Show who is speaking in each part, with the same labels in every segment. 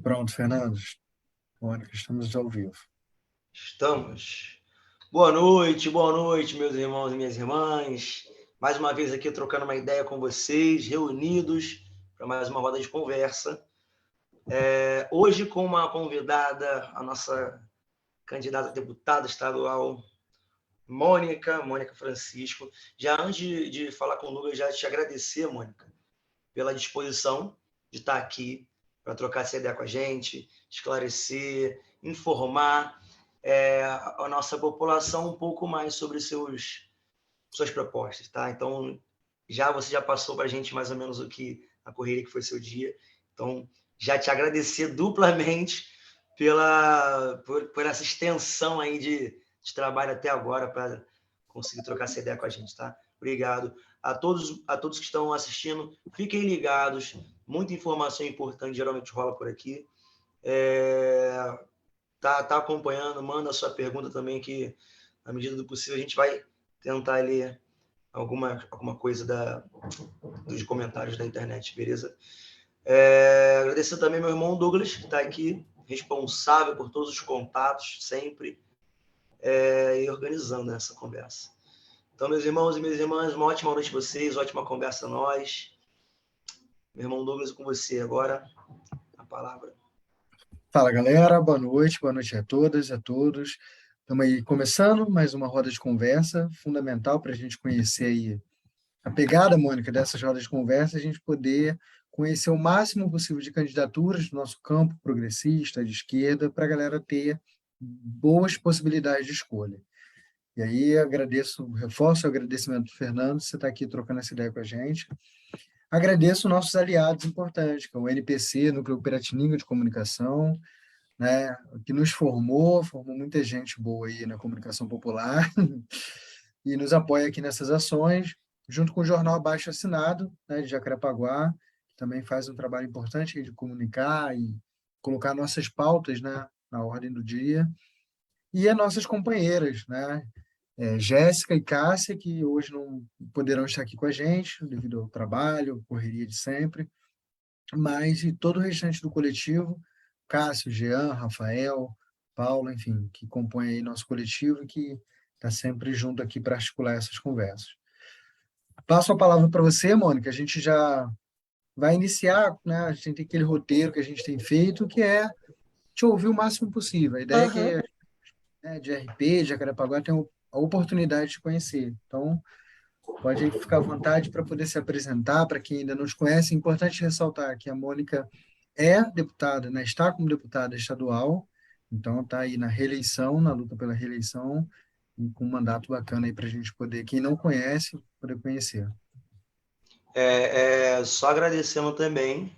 Speaker 1: Pronto, Fernando. Mônica, estamos ao vivo.
Speaker 2: Estamos. Boa noite, meus irmãos e minhas irmãs. Mais uma vez aqui trocando uma ideia com vocês, reunidos para mais uma roda de conversa. Hoje com uma convidada, a nossa candidata a deputada estadual, Mônica Francisco. Já antes de falar com o Douglas, já te agradecer, Mônica, pela disposição de estar aqui para trocar essa ideia com a gente, esclarecer, informar a nossa população um pouco mais sobre suas propostas, tá? Então, você já passou para a gente mais ou menos a correria que foi seu dia. Então, já te agradecer duplamente por essa extensão aí de trabalho até agora para conseguir trocar essa ideia com a gente, tá? Obrigado. A todos que estão assistindo, fiquem ligados. Muita informação importante geralmente rola por aqui. Tá acompanhando, manda a sua pergunta também, que na medida do possível a gente vai tentar ler alguma coisa dos comentários da internet, beleza? Agradecer também meu irmão Douglas, que está aqui, responsável por todos os contatos, sempre, e organizando essa conversa. Então, meus irmãos e minhas irmãs, uma ótima noite a vocês, ótima conversa a nós. Meu irmão Douglas, com você agora, a palavra.
Speaker 1: Fala, galera. Boa noite a todas e a todos. Estamos aí começando mais uma roda de conversa, fundamental para a gente conhecer aí a pegada, Mônica, dessas rodas de conversa, a gente poder conhecer o máximo possível de candidaturas do nosso campo progressista, de esquerda, para a galera ter boas possibilidades de escolha. E aí reforço o agradecimento do Fernando, você está aqui trocando essa ideia com a gente. Agradeço nossos aliados importantes, que é o NPC, Núcleo Piratininga de Comunicação, né, que nos formou muita gente boa aí na comunicação popular e nos apoia aqui nessas ações, junto com o jornal Abaixo Assinado, né, de Jacarepaguá, que também faz um trabalho importante de comunicar e colocar nossas pautas, né, na ordem do dia, e as nossas companheiras, né, Jéssica e Cássia, que hoje não poderão estar aqui com a gente, devido ao trabalho, correria de sempre, mas e todo o restante do coletivo, Cássio, Jean, Rafael, Paulo, enfim, que compõe aí nosso coletivo e que está sempre junto aqui para articular essas conversas. Passo a palavra para você, Mônica, a gente já vai iniciar, né, a gente tem aquele roteiro que a gente tem feito, que é te ouvir o máximo possível. A ideia é que, né, de RP, de Jacarepaguá, tem a oportunidade de conhecer. Então, pode ficar à vontade para poder se apresentar, para quem ainda não nos conhece. É importante ressaltar que a Mônica é deputada, né, está como deputada estadual, então está aí na reeleição, na luta pela reeleição, e com um mandato bacana aí para a gente poder, quem não conhece, poder conhecer.
Speaker 2: Só agradecendo também,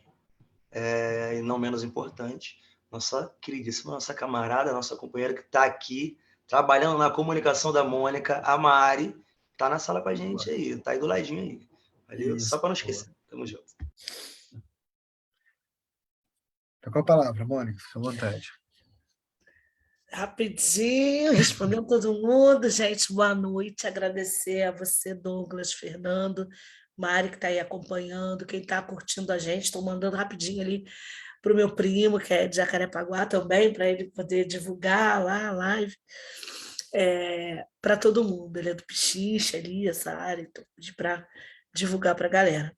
Speaker 2: e não menos importante, nossa queridíssima, nossa camarada, nossa companheira que está aqui trabalhando na comunicação da Mônica, a Mari, está na sala com a gente aí, está aí do ladinho aí. Valeu?
Speaker 1: Isso,
Speaker 2: Só para não esquecer. Tamo junto.
Speaker 1: Tá com a palavra, Mônica, fica à vontade.
Speaker 3: Rapidinho, respondendo todo mundo. Gente, boa noite. Agradecer a você, Douglas, Fernando, Mari, que está aí acompanhando, quem está curtindo a gente. Estou mandando rapidinho ali para o meu primo, que é de Jacarepaguá também, para ele poder divulgar lá a live. Para todo mundo. Ele é do Pichiche ali, essa área, então pedi para divulgar para a galera.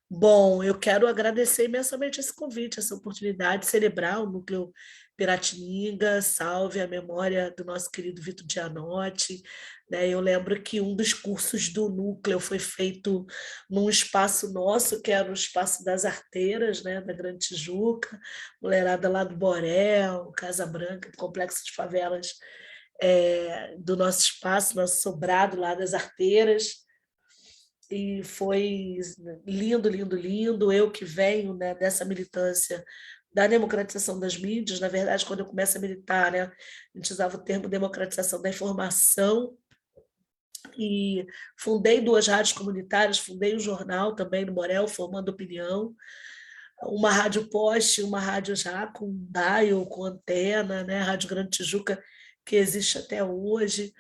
Speaker 3: Bom, eu quero agradecer imensamente esse convite, essa oportunidade de celebrar o Núcleo Piratininga, salve a memória do nosso querido Vitor Gianotti, né? Eu lembro que um dos cursos do Núcleo foi feito num espaço nosso, que era o Espaço das Arteiras, né? Da Grande Tijuca, mulherada lá do Borel, Casa Branca, Complexo de Favelas, do nosso espaço, nosso sobrado lá das Arteiras, e foi lindo, lindo, lindo. Eu que venho, né, dessa militância da democratização das mídias, na verdade, quando eu começo a militar, né, a gente usava o termo democratização da informação, e fundei 2 rádios comunitárias, fundei um jornal também no Borel, Formando Opinião, uma rádio poste, uma rádio já com dial, com antena, né, Rádio Grande Tijuca, que existe até hoje.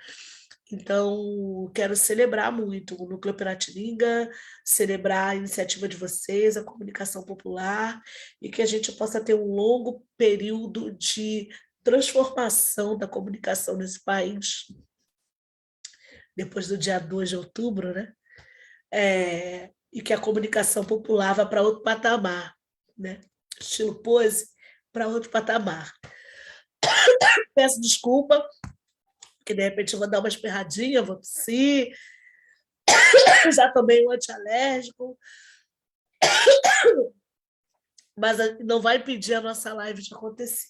Speaker 3: Então, quero celebrar muito o Núcleo Piratininga, celebrar a iniciativa de vocês, a comunicação popular, e que a gente possa ter um longo período de transformação da comunicação nesse país, depois do dia 2 de outubro, né? E que a comunicação popular vá para outro patamar, né? Estilo pose, para outro patamar. Peço desculpa, que de repente eu vou dar uma espirradinha, vou tossir, já tomei um antialérgico, mas não vai impedir a nossa live de acontecer.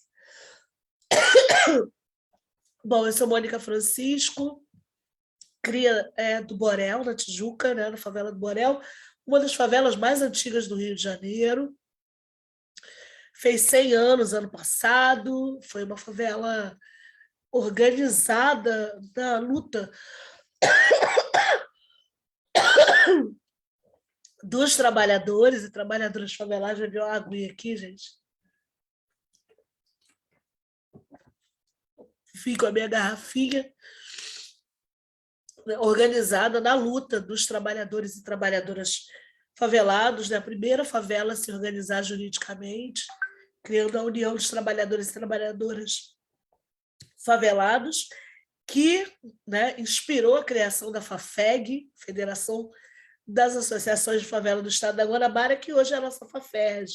Speaker 3: Bom, eu sou Mônica Francisco, cria do Borel, na Tijuca, né, na favela do Borel, uma das favelas mais antigas do Rio de Janeiro. Fez 100 anos ano passado, foi uma favela organizada da luta dos trabalhadores e trabalhadoras faveladas. Já viu uma aguinha aqui, gente? Fico a minha garrafinha. Organizada na luta dos trabalhadores e trabalhadoras favelados, né? A primeira favela a se organizar juridicamente, criando a União dos Trabalhadores e Trabalhadoras Favelados, que, né, inspirou a criação da FAFEG, Federação das Associações de Favela do Estado da Guanabara, que hoje é a nossa FAFEG.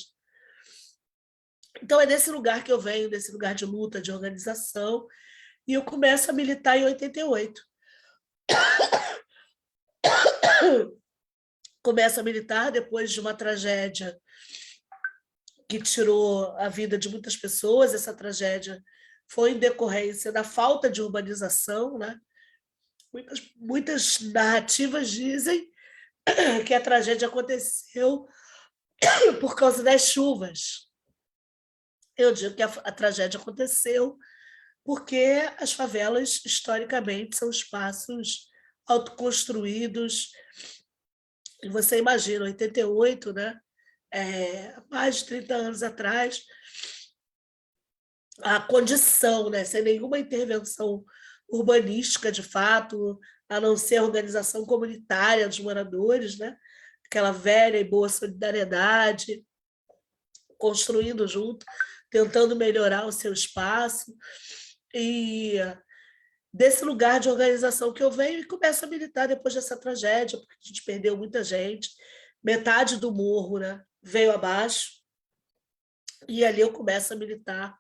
Speaker 3: Então, é desse lugar que eu venho, desse lugar de luta, de organização, e eu começo a militar em 88. Começo a militar depois de uma tragédia que tirou a vida de muitas pessoas. Essa tragédia foi em decorrência da falta de urbanização, né? Muitas narrativas dizem que a tragédia aconteceu por causa das chuvas. Eu digo que a tragédia aconteceu porque as favelas, historicamente, são espaços autoconstruídos. E você imagina, 88, né? Mais de 30 anos atrás, a condição, né? Sem nenhuma intervenção urbanística, de fato, a não ser a organização comunitária dos moradores, né? Aquela velha e boa solidariedade, construindo junto, tentando melhorar o seu espaço. E desse lugar de organização que eu venho e começo a militar depois dessa tragédia, porque a gente perdeu muita gente, metade do morro, né, veio abaixo, e ali eu começo a militar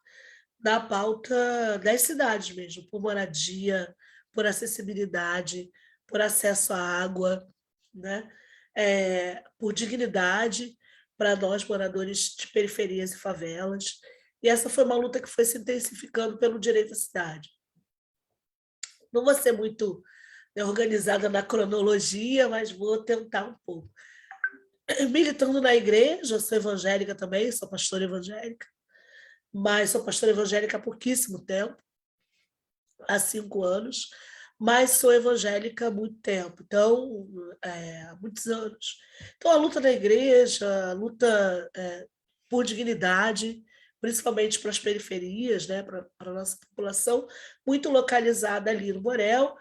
Speaker 3: na pauta das cidades mesmo, por moradia, por acessibilidade, por acesso à água, né, por dignidade para nós moradores de periferias e favelas. E essa foi uma luta que foi se intensificando pelo direito à cidade. Não vou ser muito organizada na cronologia, mas vou tentar um pouco. Militando na igreja, sou evangélica também, sou pastora evangélica, mas sou pastora evangélica há pouquíssimo tempo, há 5 anos, mas sou evangélica há muito tempo, então, há muitos anos. Então, a luta na igreja, a luta por dignidade, principalmente para as periferias, né, para a nossa população, muito localizada ali no Borel.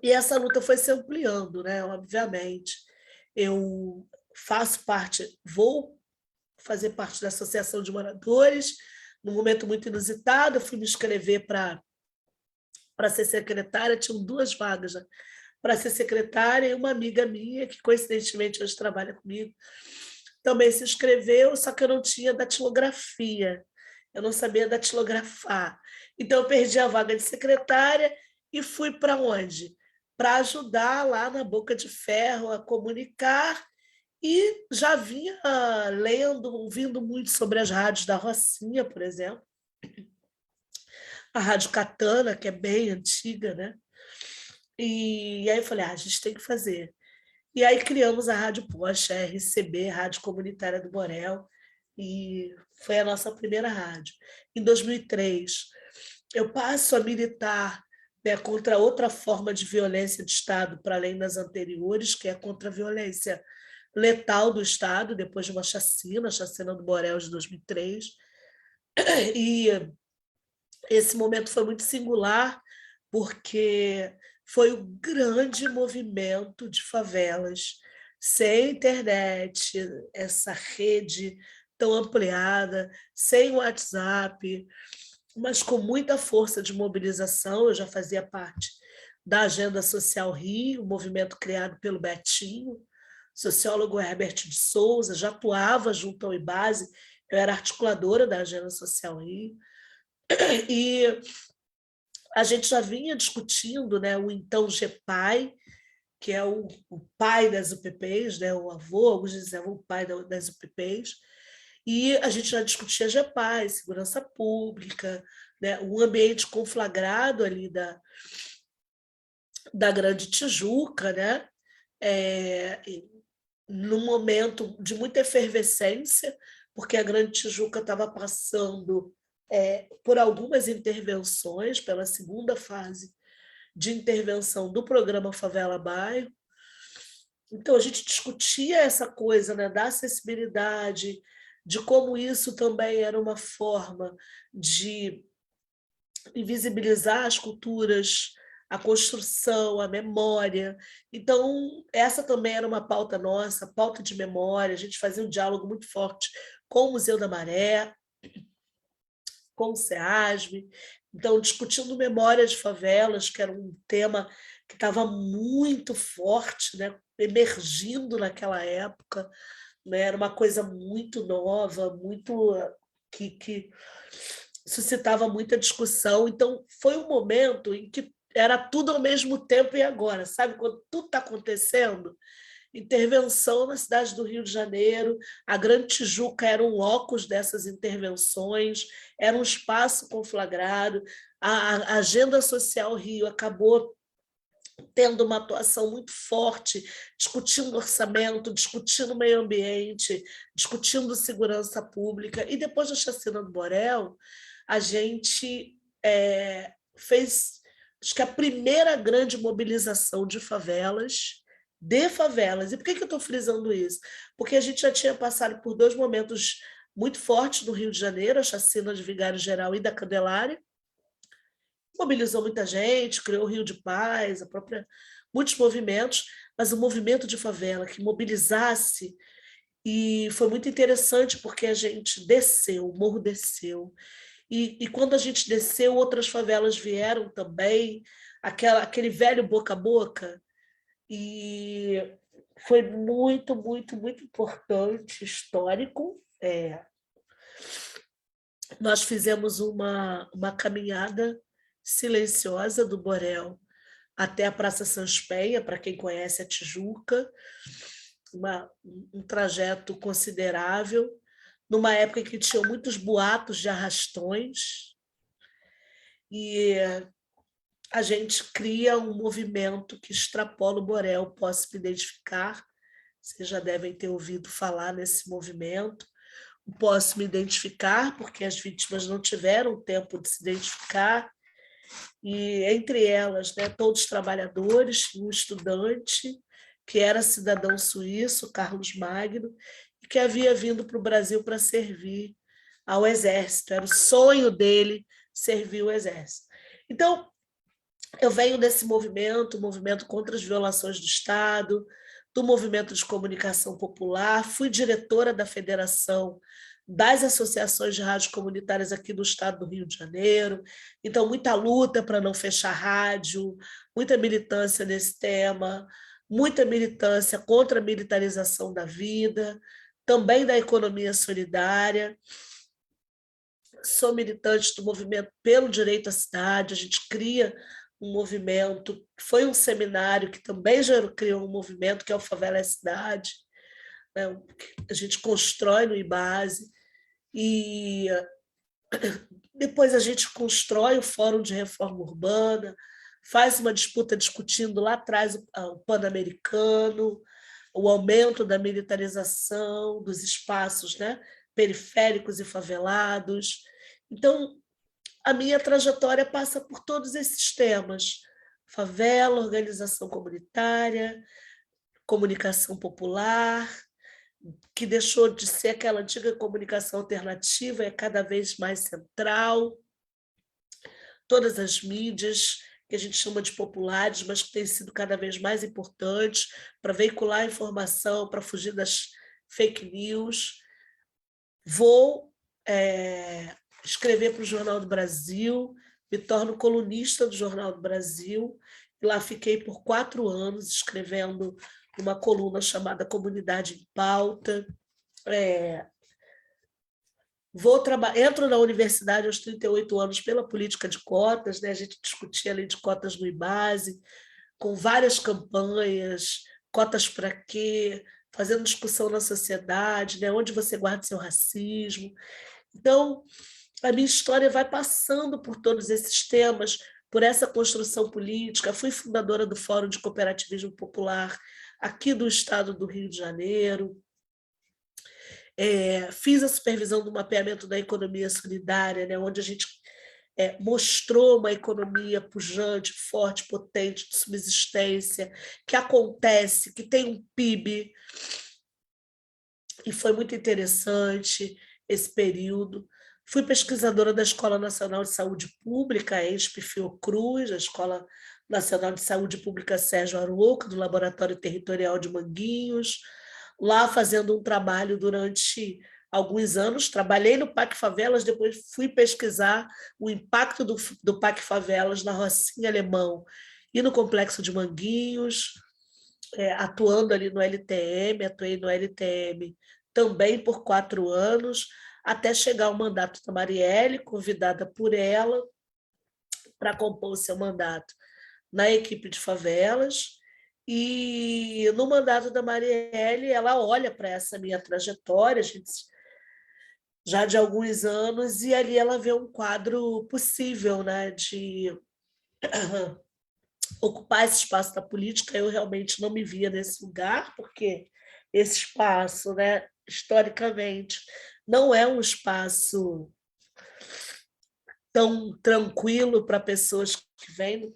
Speaker 3: E essa luta foi se ampliando, né, obviamente. Eu faço parte, vou fazer parte da Associação de Moradores, num momento muito inusitado, eu fui me inscrever para ser secretária, tinham 2 vagas para ser secretária, e uma amiga minha, que coincidentemente hoje trabalha comigo, também se inscreveu, só que eu não tinha datilografia, eu não sabia datilografar. Então, eu perdi a vaga de secretária e fui para onde? Para ajudar lá na Boca de Ferro a comunicar, e já vinha lendo, ouvindo muito sobre as rádios da Rocinha, por exemplo, a Rádio Catana, que é bem antiga, né? E aí eu falei, a gente tem que fazer. E aí criamos a Rádio Poxa, a RCB, Rádio Comunitária do Borel, e foi a nossa primeira rádio. Em 2003, eu passo a militar, né, contra outra forma de violência de Estado, para além das anteriores, que é contra a violência letal do Estado, depois de uma chacina, a chacina do Borel de 2003. E esse momento foi muito singular, porque foi um grande movimento de favelas, sem internet, essa rede tão ampliada, sem WhatsApp, mas com muita força de mobilização. Eu já fazia parte da Agenda Social Rio, um movimento criado pelo Betinho, sociólogo Herbert de Souza, já atuava junto ao IBASE, eu era articuladora da Agenda Social Rio, e a gente já vinha discutindo, né, o então GEPAI, que é o pai das UPPs, né, o avô, alguns diziam o pai das UPPs, e a gente já discutia GEPAI, segurança pública, né, um ambiente conflagrado ali da Grande Tijuca, né, num momento de muita efervescência, porque a Grande Tijuca estava passando por algumas intervenções, pela segunda fase de intervenção do programa Favela Bairro. Então, a gente discutia essa coisa, né, da acessibilidade, de como isso também era uma forma de invisibilizar as culturas, a construção, a memória. Então, essa também era uma pauta nossa, pauta de memória. A gente fazia um diálogo muito forte com o Museu da Maré, com o SEASB. Então, discutindo memória de favelas, que era um tema que estava muito forte, né? Emergindo naquela época, né? Era uma coisa muito nova, muito que suscitava muita discussão. Então, foi um momento em que era tudo ao mesmo tempo e agora, sabe? Quando tudo está acontecendo, intervenção na cidade do Rio de Janeiro, a Grande Tijuca era um locus dessas intervenções, era um espaço conflagrado, a Agenda Social Rio acabou tendo uma atuação muito forte, discutindo orçamento, discutindo meio ambiente, discutindo segurança pública. E depois da chacina do Borel, a gente fez, acho que a primeira grande mobilização de favelas. E por que eu estou frisando isso? Porque a gente já tinha passado por 2 momentos muito fortes no Rio de Janeiro, a chacina de Vigário Geral e da Candelária, mobilizou muita gente, criou o Rio de Paz, muitos movimentos, mas o movimento de favela que mobilizasse, e foi muito interessante porque a gente desceu, o morro desceu, e quando a gente desceu, outras favelas vieram também, aquele velho boca a boca, e foi muito, muito, muito importante, histórico. Nós fizemos uma caminhada silenciosa do Borel até a Praça Sans Peia, para quem conhece a Tijuca, um trajeto considerável, numa época em que tinham muitos boatos de arrastões, e a gente cria um movimento que extrapola o Borel. Posso me identificar, vocês já devem ter ouvido falar nesse movimento. Posso me identificar porque as vítimas não tiveram tempo de se identificar, e entre elas, né, todos trabalhadores, um estudante que era cidadão suíço, Carlos Magno, e que havia vindo para o Brasil para servir ao Exército. Era o sonho dele servir o Exército. Então, eu venho desse movimento contra as violações do Estado, do movimento de comunicação popular, fui diretora da Federação das Associações de Rádios Comunitárias aqui do estado do Rio de Janeiro, então muita luta para não fechar rádio, muita militância nesse tema, muita militância contra a militarização da vida, também da economia solidária. Sou militante do movimento pelo direito à cidade, a gente cria um movimento, foi um seminário que também já criou um movimento, que é o Favela é Cidade, né? A gente constrói no IBASE, e depois a gente constrói o Fórum de Reforma Urbana, faz uma disputa discutindo lá atrás o Pan-Americano, o aumento da militarização dos espaços, né, periféricos e favelados. Então, a minha trajetória passa por todos esses temas: favela, organização comunitária, comunicação popular, que deixou de ser aquela antiga comunicação alternativa, é cada vez mais central, todas as mídias que a gente chama de populares, mas que têm sido cada vez mais importantes para veicular informação, para fugir das fake news. Vou escrever para o Jornal do Brasil, me torno colunista do Jornal do Brasil, e lá fiquei por 4 anos escrevendo uma coluna chamada Comunidade em Pauta. Entro na universidade aos 38 anos pela política de cotas, né? A gente discutia a lei de cotas no IBASE, com várias campanhas, cotas para quê, fazendo discussão na sociedade, né? Onde você guarda seu racismo. Então, a minha história vai passando por todos esses temas, por essa construção política. Fui fundadora do Fórum de Cooperativismo Popular aqui do estado do Rio de Janeiro. Fiz a supervisão do mapeamento da economia solidária, né, onde a gente mostrou uma economia pujante, forte, potente, de subsistência, que acontece, que tem um PIB. E foi muito interessante esse período. Fui pesquisadora da Escola Nacional de Saúde Pública, a ESP Fiocruz, a Escola Nacional de Saúde Pública Sérgio Arouca, do Laboratório Territorial de Manguinhos, lá fazendo um trabalho durante alguns anos. Trabalhei no PAC Favelas, depois fui pesquisar o impacto do PAC Favelas na Rocinha Alemão e no Complexo de Manguinhos, atuando ali no LTM, atuei no LTM também por 4 anos, até chegar ao mandato da Marielle, convidada por ela para compor o seu mandato na equipe de favelas. E no mandato da Marielle, ela olha para essa minha trajetória, gente, já de alguns anos, e ali ela vê um quadro possível, né, de ocupar esse espaço da política. Eu realmente não me via nesse lugar, porque esse espaço, né, historicamente, não é um espaço tão tranquilo para pessoas que vêm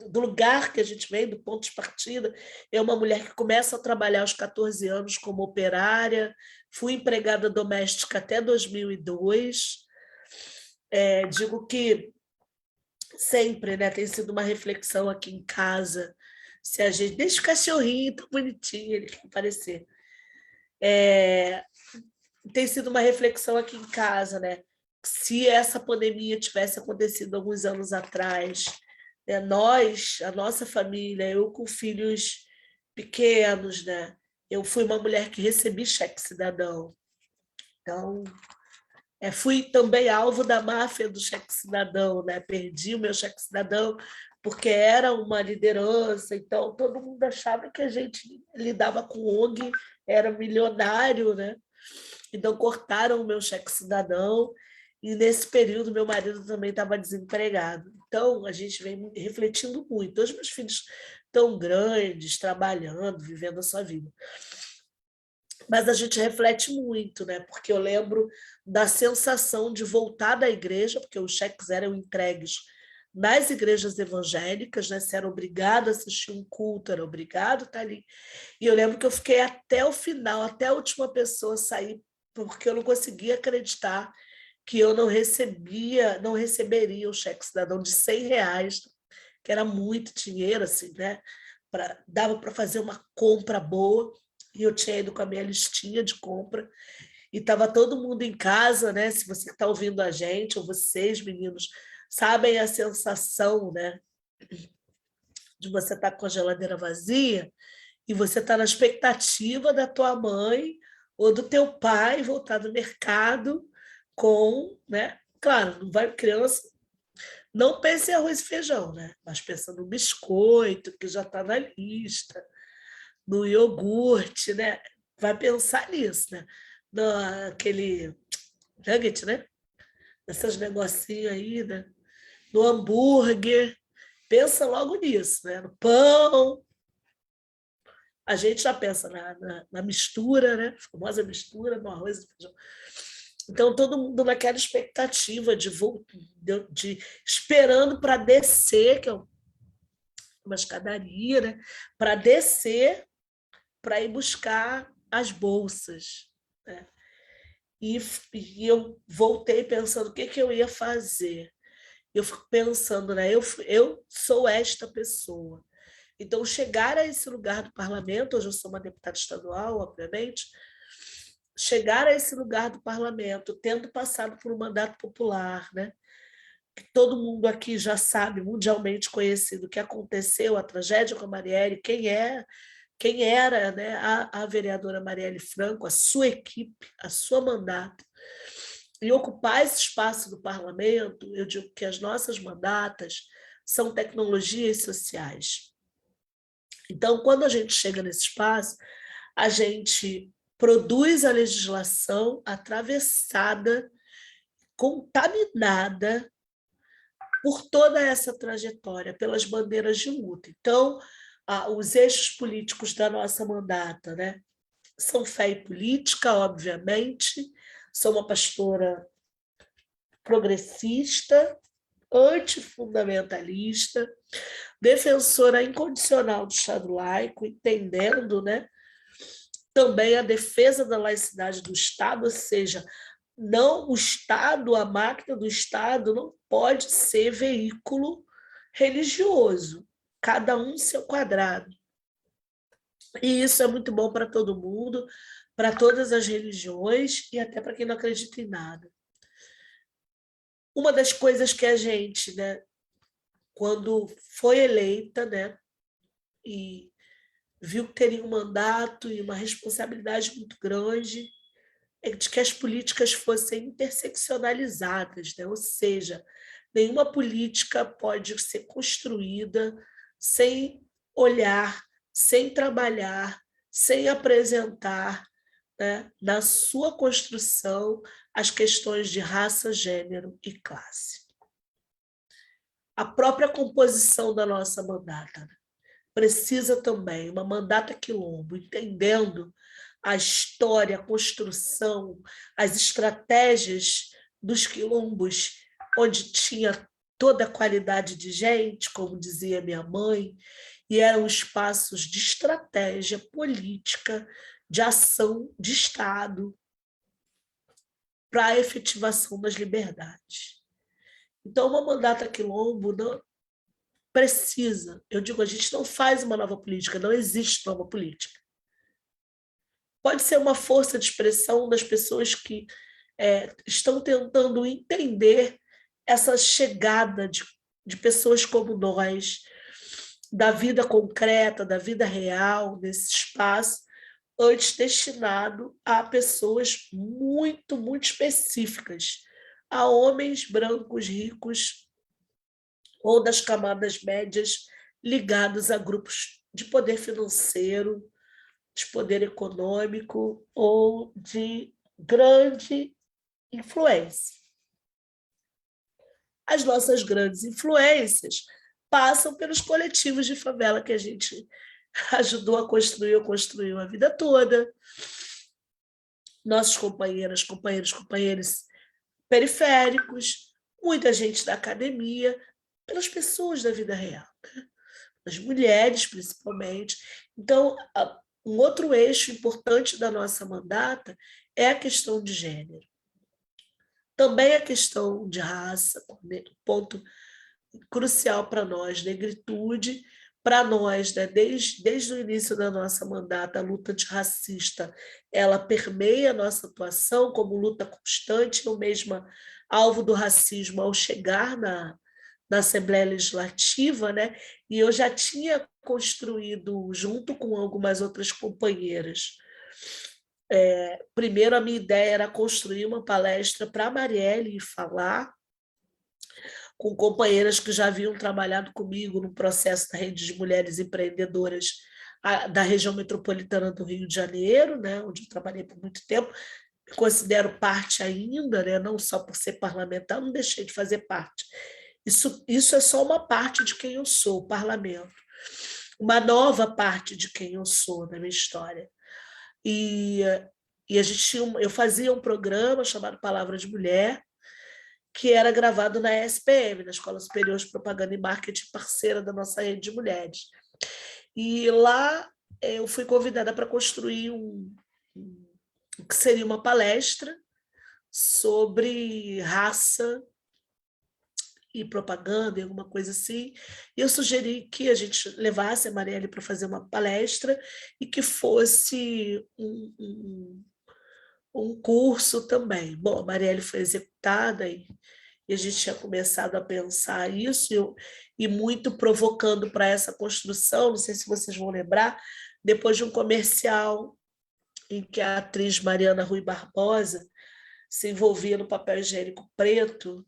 Speaker 3: do lugar que a gente vem, do ponto de partida. É uma mulher que começa a trabalhar aos 14 anos como operária, fui empregada doméstica até 2002. Digo que sempre, né, tem sido uma reflexão aqui em casa, se a gente deixa o cachorrinho tão bonitinho, ele quer aparecer. Tem sido uma reflexão aqui em casa, né? Se essa pandemia tivesse acontecido alguns anos atrás, né, a nossa família, eu com filhos pequenos, né? Eu fui uma mulher que recebi cheque cidadão. Então, fui também alvo da máfia do cheque cidadão, né? Perdi o meu cheque cidadão porque era uma liderança, então todo mundo achava que a gente lidava com ONG, era milionário, né? Então cortaram o meu cheque cidadão, e nesse período meu marido também estava desempregado. Então a gente vem refletindo muito. Hoje meus filhos estão grandes, trabalhando, vivendo a sua vida. Mas a gente reflete muito, né? Porque eu lembro da sensação de voltar da igreja, porque os cheques eram entregues nas igrejas evangélicas, né? Você era obrigado a assistir um culto, era obrigado a estar ali. E eu lembro que eu fiquei até o final, até a última pessoa sair, porque eu não conseguia acreditar que eu não receberia o cheque cidadão de R$100, que era muito dinheiro, assim, né? Dava para fazer uma compra boa, e eu tinha ido com a minha listinha de compra, e estava todo mundo em casa, né? Se você está ouvindo a gente, ou vocês, meninos, sabem a sensação, né? De você estar com a geladeira vazia, e você está na expectativa da tua mãe ou do teu pai voltar do mercado com, né? Claro, não vai criança, não pense em arroz e feijão, né? Mas pensa no biscoito, que já está na lista, no iogurte, né? Vai pensar nisso, né? Naquele nugget, né? Esses negocinhos aí, né? No hambúrguer, pensa logo nisso, né? No pão. A gente já pensa na mistura, né? A famosa mistura no arroz e feijão. Então, todo mundo naquela expectativa de esperando para descer, que é uma escadaria, né? Para descer, para ir buscar as bolsas, né? E eu voltei pensando o que eu ia fazer. Eu fico pensando, né? Eu sou esta pessoa. Então, chegar a esse lugar do parlamento, hoje eu sou uma deputada estadual, obviamente, chegar a esse lugar do parlamento, tendo passado por um mandato popular, né? Que todo mundo aqui já sabe, mundialmente conhecido, o que aconteceu, a tragédia com a Marielle, quem era, né, a vereadora Marielle Franco, a sua equipe, a sua mandato, e ocupar esse espaço do parlamento, eu digo que as nossas mandatas são tecnologias sociais. Então, quando a gente chega nesse espaço, a gente produz a legislação atravessada, contaminada por toda essa trajetória, pelas bandeiras de luta. Então, os eixos políticos da nossa mandata, né, são fé e política, obviamente. Sou uma pastora progressista, antifundamentalista, defensora incondicional do Estado laico, entendendo, né, também a defesa da laicidade do Estado, ou seja, não o Estado, a máquina do Estado não pode ser veículo religioso, cada um seu quadrado. E isso é muito bom para todo mundo, para todas as religiões e até para quem não acredita em nada. Uma das coisas que a gente, né, quando foi eleita, né, e viu que teria um mandato e uma responsabilidade muito grande, é de que as políticas fossem interseccionalizadas, né? Ou seja, nenhuma política pode ser construída sem olhar, sem trabalhar, sem apresentar, né, na sua construção as questões de raça, gênero e classe. A própria composição da nossa mandata, né, precisa também, uma mandata quilombo, entendendo a história, a construção, as estratégias dos quilombos, onde tinha toda a qualidade de gente, como dizia minha mãe, e eram espaços de estratégia política, de ação de Estado para a efetivação das liberdades. Então, uma mandata quilombo não precisa, eu digo, a gente não faz uma nova política, não existe nova política. Pode ser uma força de expressão das pessoas que estão tentando entender essa chegada de pessoas como nós, da vida concreta, da vida real, nesse espaço, antes destinado a pessoas muito, muito específicas, a homens brancos, ricos, ou das camadas médias ligados a grupos de poder financeiro, de poder econômico ou de grande influência. As nossas grandes influências passam pelos coletivos de favela que a gente ajudou a construir ou construiu a vida toda. Nossos companheiros periféricos, muita gente da academia, pelas pessoas da vida real, né? As mulheres, principalmente. Então, um outro eixo importante da nossa mandata é a questão de gênero. Também a questão de raça, ponto crucial para nós, negritude, para nós, né, desde o início da nossa mandata, a luta antirracista, ela permeia a nossa atuação como luta constante, no mesmo alvo do racismo ao chegar na Assembleia Legislativa, né? E eu já tinha construído, junto com algumas outras companheiras, primeiro a minha ideia era construir uma palestra para a Marielle falar, com companheiras que já haviam trabalhado comigo no processo da Rede de Mulheres Empreendedoras da região metropolitana do Rio de Janeiro, né, onde eu trabalhei por muito tempo, me considero parte ainda, né, não só por ser parlamentar, não deixei de fazer parte. Isso é só uma parte de quem eu sou, o parlamento. Uma nova parte de quem eu sou na minha história. E a gente eu fazia um programa chamado Palavra de Mulher, que era gravado na SPM, na Escola Superior de Propaganda e Marketing, parceira da nossa rede de mulheres. E lá eu fui convidada para construir o que seria uma palestra sobre raça e propaganda, e alguma coisa assim. E eu sugeri que a gente levasse a Marielle para fazer uma palestra e que fosse um curso também. Bom, a Marielle foi executada e a gente tinha começado a pensar isso, e muito provocando para essa construção, não sei se vocês vão lembrar, depois de um comercial em que a atriz Mariana Rui Barbosa se envolvia no papel higiênico preto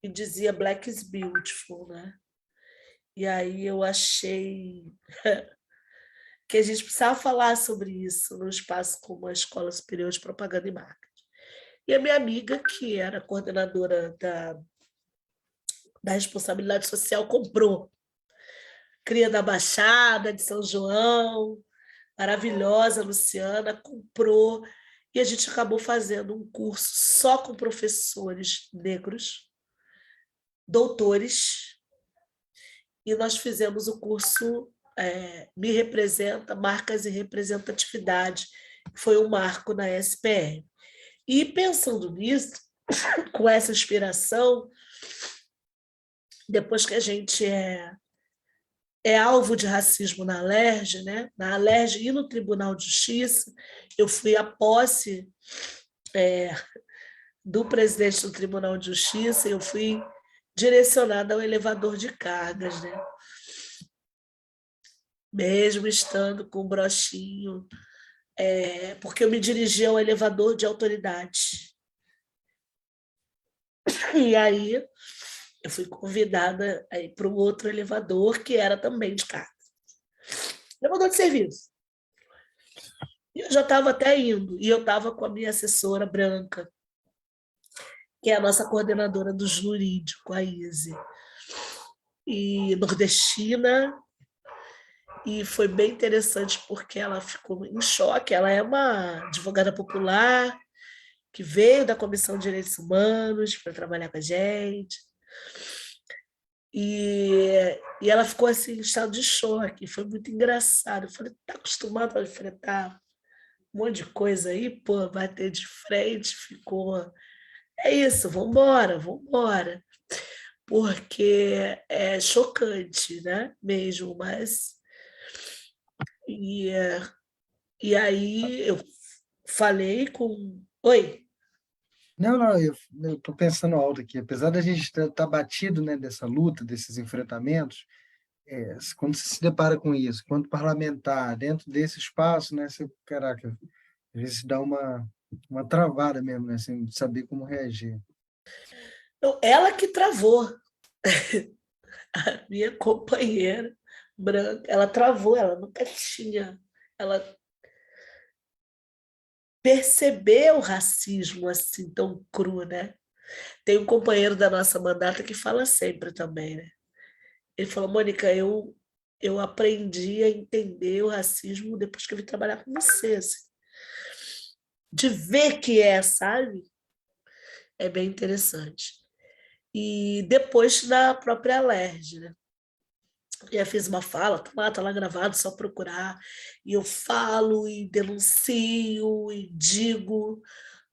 Speaker 3: e dizia Black is beautiful, né? E aí eu achei que a gente precisava falar sobre isso num espaço como a Escola Superior de Propaganda e Marketing. E a minha amiga, que era coordenadora da responsabilidade social, comprou. Cria da Baixada, de São João, maravilhosa, Luciana, comprou, e a gente acabou fazendo um curso só com professores negros, doutores, e nós fizemos o curso Me Representa, Marcas e Representatividade, que foi um marco na SPR. E pensando nisso, com essa inspiração, depois que a gente é alvo de racismo na Alerj, né? Na Alerj e no Tribunal de Justiça, eu fui à posse do presidente do Tribunal de Justiça, eu fui direcionada ao elevador de cargas, né? Mesmo estando com o brochinho, porque eu me dirigi ao elevador de autoridade. E aí eu fui convidada para um outro elevador, que era também de carga. Elevador de serviço. E eu já estava até indo, e eu estava com a minha assessora branca, que é a nossa coordenadora do jurídico, a Izzy, e nordestina, e foi bem interessante porque ela ficou em choque. Ela é uma advogada popular que veio da Comissão de Direitos Humanos para trabalhar com a gente, e ela ficou assim, em estado de choque, foi muito engraçado. Eu falei, está acostumado a enfrentar um monte de coisa aí, pô, bater de frente, ficou... É isso, vamos embora, porque é chocante, né? Mesmo, mas... E aí eu falei com... Oi?
Speaker 1: Não, eu estou pensando alto aqui. Apesar da gente estar batido, né, dessa luta, desses enfrentamentos, quando você se depara com isso, quando parlamentar, dentro desse espaço, né, você, caraca, às vezes dá uma travada mesmo, né, assim, de saber como reagir.
Speaker 3: Então, ela que travou, a minha companheira branca, ela travou, ela nunca tinha... Ela percebeu o racismo assim tão cru, né? Tem um companheiro da nossa mandata que fala sempre também, né? Ele falou, Mônica, eu aprendi a entender o racismo depois que eu vim trabalhar com você, assim. De ver que sabe? É bem interessante. E depois na própria Alerj, né? Eu fiz uma fala, tá lá gravado, só procurar. E eu falo e denuncio e digo,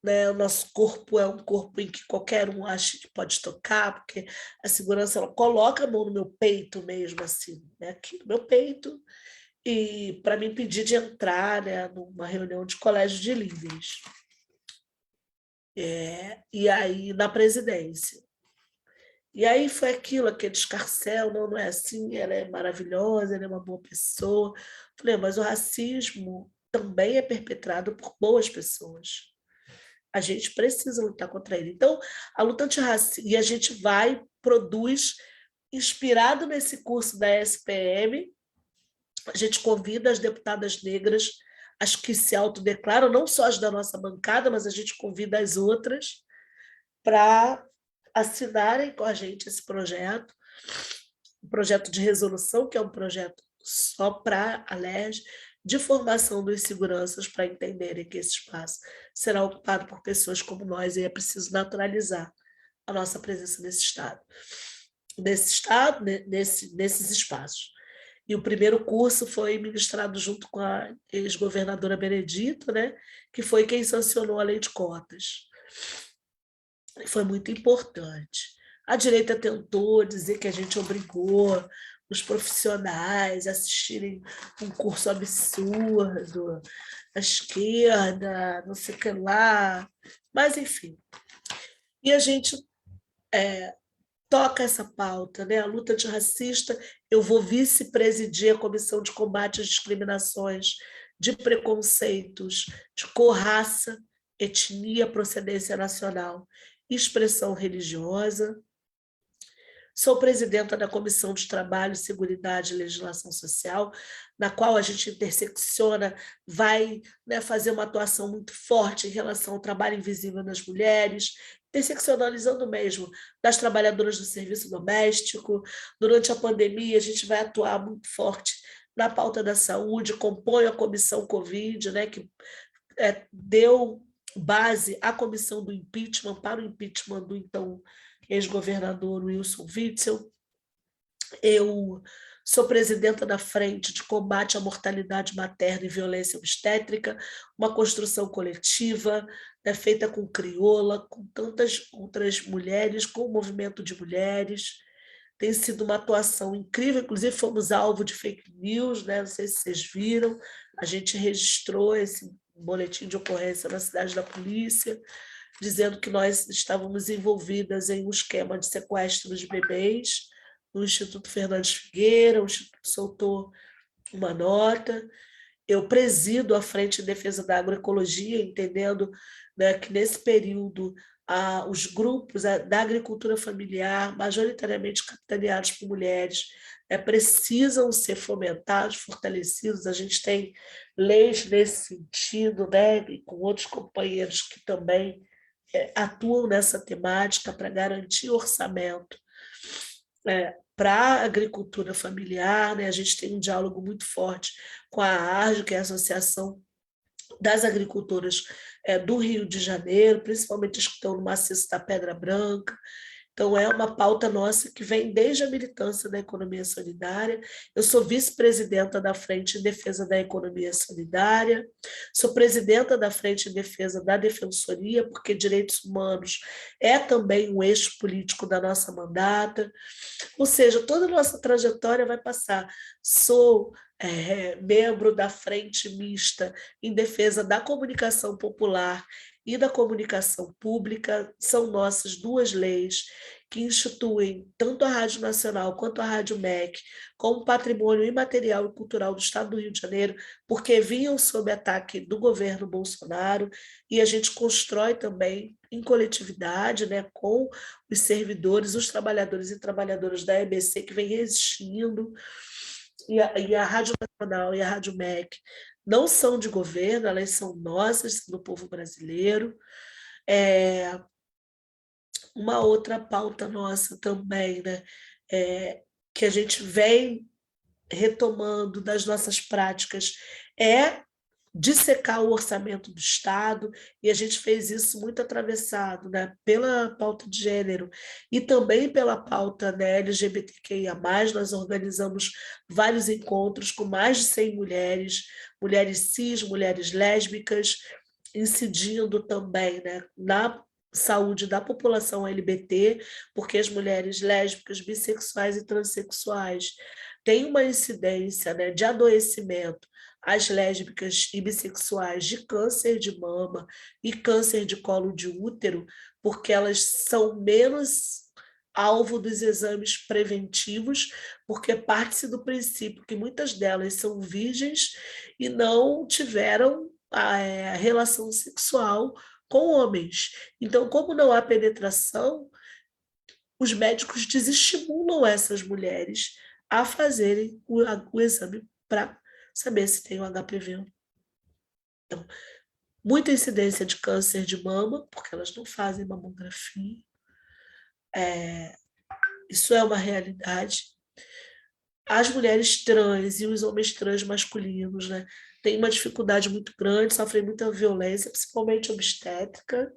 Speaker 3: né? O nosso corpo é um corpo em que qualquer um acha que pode tocar, porque a segurança ela coloca a mão no meu peito mesmo, assim, né? Aqui no meu peito, e para me impedir de entrar, né, numa reunião de colégio de líderes. E aí, na presidência. E aí foi aquele escarcéu, não é assim, ela é maravilhosa, ela é uma boa pessoa. Falei, mas o racismo também é perpetrado por boas pessoas. A gente precisa lutar contra ele. Então, a luta antirracista, e a gente produz, inspirado nesse curso da SPM, a gente convida as deputadas negras, as que se autodeclaram, não só as da nossa bancada, mas a gente convida as outras para assinarem com a gente esse projeto, um projeto de resolução, que é um projeto só para a Alerj, de formação dos seguranças para entenderem que esse espaço será ocupado por pessoas como nós e é preciso naturalizar a nossa presença nesses espaços. E o primeiro curso foi ministrado junto com a ex-governadora Benedito, né, que foi quem sancionou a lei de cotas. Foi muito importante, A direita tentou dizer que a gente obrigou os profissionais a assistirem um curso absurdo, a esquerda, não sei o que lá, mas enfim. E a gente toca essa pauta, né? A luta antirracista. Eu vou vice-presidir a Comissão de Combate às Discriminações de Preconceitos de cor, raça, etnia, procedência nacional e expressão religiosa. Sou presidenta da Comissão de Trabalho, Seguridade e Legislação Social, na qual a gente intersecciona, vai, né, fazer uma atuação muito forte em relação ao trabalho invisível das mulheres, interseccionalizando mesmo das trabalhadoras do serviço doméstico. Durante a pandemia, a gente vai atuar muito forte na pauta da saúde, compõe a Comissão Covid, né, que deu base à comissão do impeachment, para o impeachment do então ex-governador Wilson Witzel. Eu sou presidenta da Frente de Combate à Mortalidade Materna e Violência Obstétrica, uma construção coletiva, né, feita com crioula, com tantas outras mulheres, com o movimento de mulheres. Tem sido uma atuação incrível, inclusive fomos alvo de fake news, né? Não sei se vocês viram, a gente registrou esse boletim de ocorrência na cidade da polícia, dizendo que nós estávamos envolvidas em um esquema de sequestro de bebês no Instituto Fernandes Figueira. O Instituto soltou uma nota. Eu presido a Frente de Defesa da Agroecologia, entendendo, né, que nesse período os grupos da agricultura familiar, majoritariamente capitaneados por mulheres, precisam ser fomentados, fortalecidos. A gente tem leis nesse sentido, né, e com outros companheiros que também atuam nessa temática para garantir orçamento para a agricultura familiar, né? A gente tem um diálogo muito forte com a ARJ, que é a Associação das Agricultoras do Rio de Janeiro, principalmente as que estão no maciço da Pedra Branca. Então, é uma pauta nossa que vem desde a militância da economia solidária. Eu sou vice-presidenta da Frente em Defesa da Economia Solidária, sou presidenta da Frente em Defesa da Defensoria, porque direitos humanos é também um eixo político da nossa mandata. Ou seja, toda a nossa trajetória vai passar. Sou membro da Frente Mista em Defesa da Comunicação Popular e da Comunicação Pública. São nossas duas leis que instituem tanto a Rádio Nacional quanto a Rádio MEC como patrimônio imaterial e cultural do Estado do Rio de Janeiro, porque vinham sob ataque do governo Bolsonaro, e a gente constrói também em coletividade, né, com os servidores, os trabalhadores e trabalhadoras da EBC que vem resistindo. E a Rádio Nacional e a Rádio MEC não são de governo, elas são nossas, do povo brasileiro. Uma outra pauta nossa também, né, que a gente vem retomando das nossas práticas, é dissecar o orçamento do Estado, e a gente fez isso muito atravessado, né, pela pauta de gênero e também pela pauta, né, LGBTQIA+. Nós organizamos vários encontros com mais de 100 mulheres, mulheres cis, mulheres lésbicas, incidindo também, né, na saúde da população LGBT, porque as mulheres lésbicas, bissexuais e transexuais têm uma incidência, né, de adoecimento, as lésbicas e bissexuais, de câncer de mama e câncer de colo de útero, porque elas são menos alvo dos exames preventivos, porque parte-se do princípio que muitas delas são virgens e não tiveram a relação sexual com homens. Então, como não há penetração, os médicos desestimulam essas mulheres a fazerem o exame para saber se tem o HPV. Então, muita incidência de câncer de mama, porque elas não fazem mamografia. Isso é uma realidade. As mulheres trans e os homens trans masculinos, né, têm uma dificuldade muito grande, sofrem muita violência, principalmente obstétrica,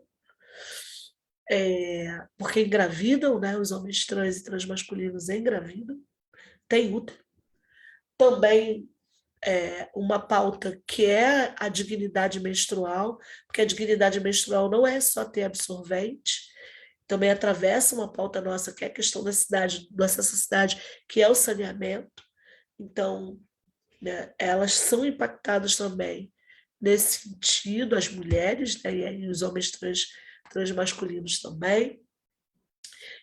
Speaker 3: porque engravidam, né, os homens trans e transmasculinos engravidam, têm útero. Também uma pauta que é a dignidade menstrual, porque a dignidade menstrual não é só ter absorvente, também atravessa uma pauta nossa, que é a questão da cidade, do acesso à cidade, que é o saneamento. Então, né, elas são impactadas também nesse sentido, as mulheres, né, e aí os homens transmasculinos também.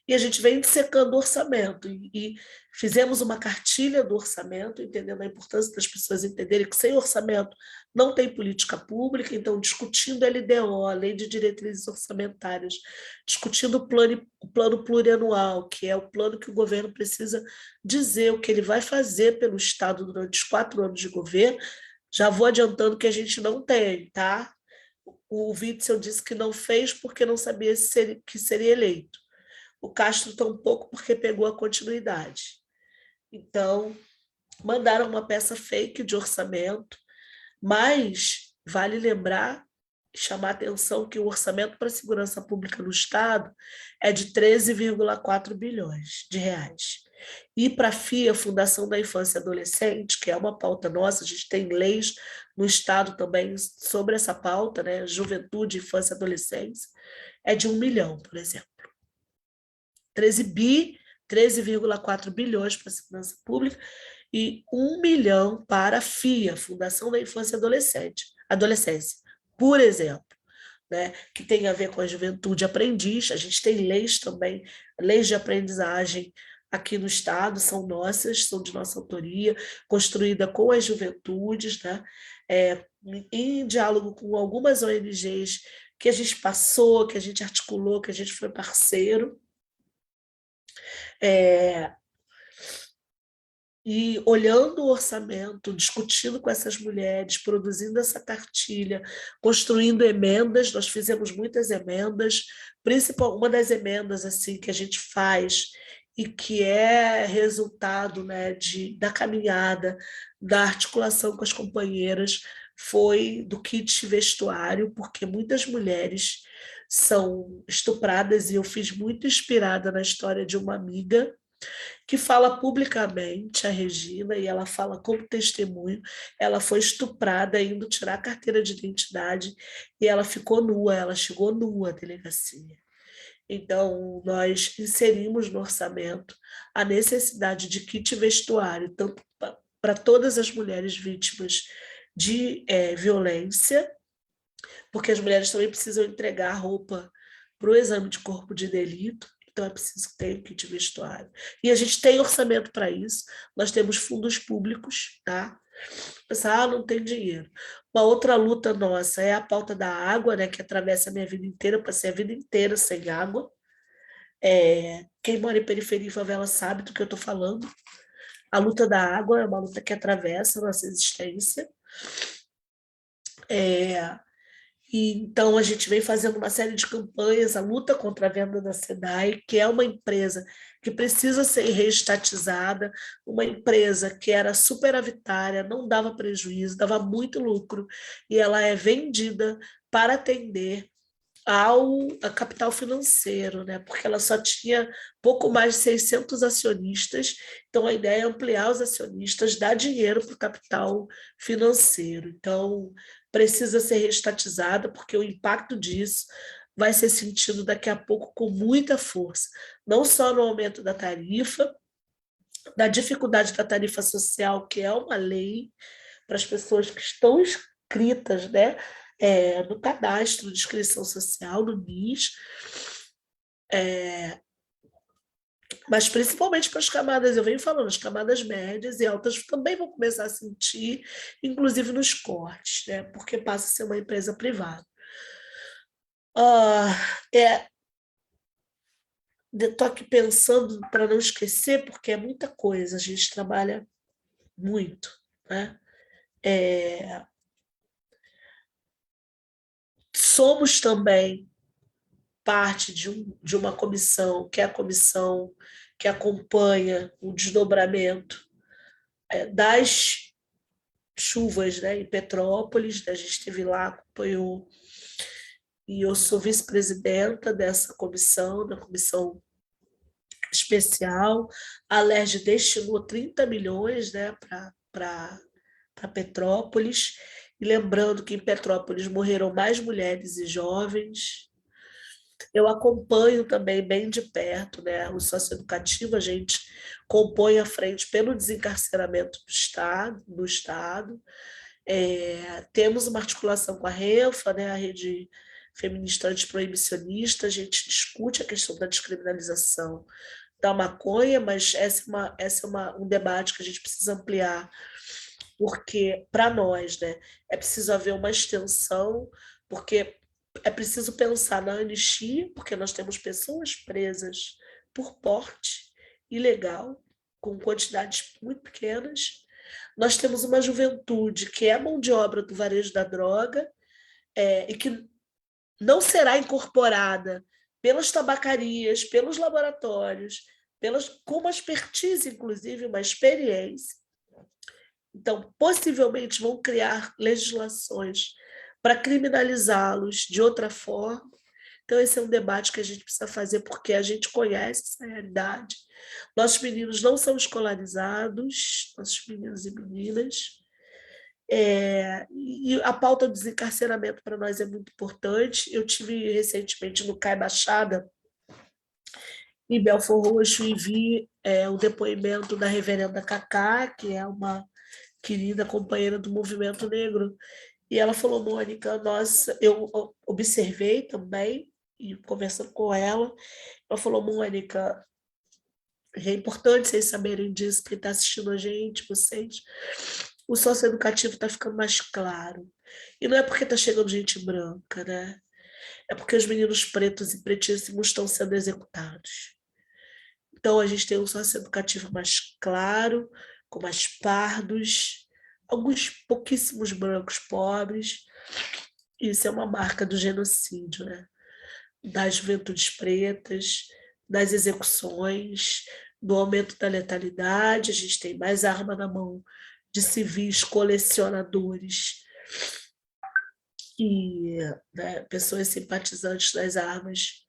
Speaker 3: E a gente vem dissecando o orçamento e fizemos uma cartilha do orçamento, entendendo a importância das pessoas entenderem que sem orçamento não tem política pública, então discutindo a LDO, a Lei de Diretrizes Orçamentárias, discutindo o plano plurianual, que é o plano que o governo precisa dizer o que ele vai fazer pelo Estado durante os 4 anos de governo. Já vou adiantando que a gente não tem, tá? O Witzel disse que não fez porque não sabia que seria eleito. O Castro tampouco porque pegou a continuidade. Então, mandaram uma peça fake de orçamento, mas vale lembrar, chamar a atenção que o orçamento para a segurança pública no Estado é de 13,4 bilhões de reais. E para a FIA, Fundação da Infância e Adolescente, que é uma pauta nossa, a gente tem leis no Estado também sobre essa pauta, né? Juventude, Infância e Adolescência, é de 1 milhão, por exemplo. 13,4 bilhões para a segurança pública e 1 milhão para a FIA, Fundação da Infância e Adolescência, por exemplo, né, que tem a ver com a juventude aprendiz. A gente tem leis também, leis de aprendizagem aqui no Estado, são nossas, são de nossa autoria, construída com as juventudes, né, em diálogo com algumas ONGs que a gente passou, que a gente articulou, que a gente foi parceiro. E olhando o orçamento, discutindo com essas mulheres, produzindo essa cartilha, construindo emendas, nós fizemos muitas emendas, uma das emendas assim que a gente faz e que é resultado, né, da caminhada, da articulação com as companheiras, foi do kit vestuário, porque muitas mulheres são estupradas, e eu fiz muito inspirada na história de uma amiga que fala publicamente, a Regina, e ela fala como testemunho. Ela foi estuprada indo tirar a carteira de identidade e ela ficou nua, ela chegou nua à delegacia. Então, nós inserimos no orçamento a necessidade de kit vestuário, tanto para todas as mulheres vítimas de violência, porque as mulheres também precisam entregar roupa para o exame de corpo de delito, então é preciso que tenha kit vestuário. E a gente tem orçamento para isso, nós temos fundos públicos, tá? Pensar, não tem dinheiro. Uma outra luta nossa é a pauta da água, né, que atravessa a minha vida inteira. Eu passei a vida inteira sem água. Quem mora em periferia e favela sabe do que eu estou falando. A luta da água é uma luta que atravessa a nossa existência. E então, a gente vem fazendo uma série de campanhas, a luta contra a venda da SEDAI, que é uma empresa que precisa ser reestatizada, uma empresa que era superavitária, não dava prejuízo, dava muito lucro, e ela é vendida para atender a capital financeiro, né? Porque ela só tinha pouco mais de 600 acionistas, então a ideia é ampliar os acionistas, dar dinheiro para o capital financeiro. Então, precisa ser reestatizada, porque o impacto disso vai ser sentido daqui a pouco com muita força, não só no aumento da tarifa, da dificuldade da tarifa social, que é uma lei para as pessoas que estão inscritas, né, no cadastro de inscrição social, no NIS, mas principalmente para as camadas, eu venho falando, as camadas médias e altas também vão começar a sentir, inclusive nos cortes, né, porque passa a ser uma empresa privada. Estou aqui pensando para não esquecer, porque é muita coisa, a gente trabalha muito, né? Somos também parte de uma comissão, que é a comissão que acompanha o desdobramento das chuvas, né, em Petrópolis. A gente esteve lá, acompanhou, e eu sou vice-presidenta dessa comissão, da comissão especial. A Alerj destinou 30 milhões, né, para Petrópolis, e lembrando que em Petrópolis morreram mais mulheres e jovens. Eu acompanho também bem de perto, né? O socioeducativo, a gente compõe a frente pelo desencarceramento do Estado. Temos uma articulação com a REFA, né? A Rede Feminista Antiproibicionista, a gente discute a questão da descriminalização da maconha, mas esse é um debate que a gente precisa ampliar, porque, para nós, né, é preciso haver uma extensão, porque é preciso pensar na anistia, porque nós temos pessoas presas por porte ilegal, com quantidades muito pequenas. Nós temos uma juventude que é mão de obra do varejo da droga, e que não será incorporada pelas tabacarias, pelos laboratórios, com uma expertise, inclusive, uma experiência. Então, possivelmente vão criar legislações para criminalizá-los de outra forma. Então, esse é um debate que a gente precisa fazer, porque a gente conhece essa realidade. Nossos meninos não são escolarizados, nossos meninos e meninas. E a pauta do desencarceramento para nós é muito importante. Eu tive recentemente no CAI Baixada, em Belford Roxo, e vi o depoimento da reverenda Cacá, que é uma querida companheira do movimento negro, e ela falou: Mônica, nossa, eu observei também, e conversando com ela falou: Mônica, é importante vocês saberem disso, quem está assistindo a gente, vocês, o socioeducativo está ficando mais claro. E não é porque está chegando gente branca, né? É porque os meninos pretos e pretíssimos estão sendo executados. Então, a gente tem um socioeducativo mais claro, com mais pardos, alguns pouquíssimos brancos pobres. Isso é uma marca do genocídio, né? Das juventudes pretas, das execuções, do aumento da letalidade. A gente tem mais arma na mão de civis colecionadores e, né, pessoas simpatizantes das armas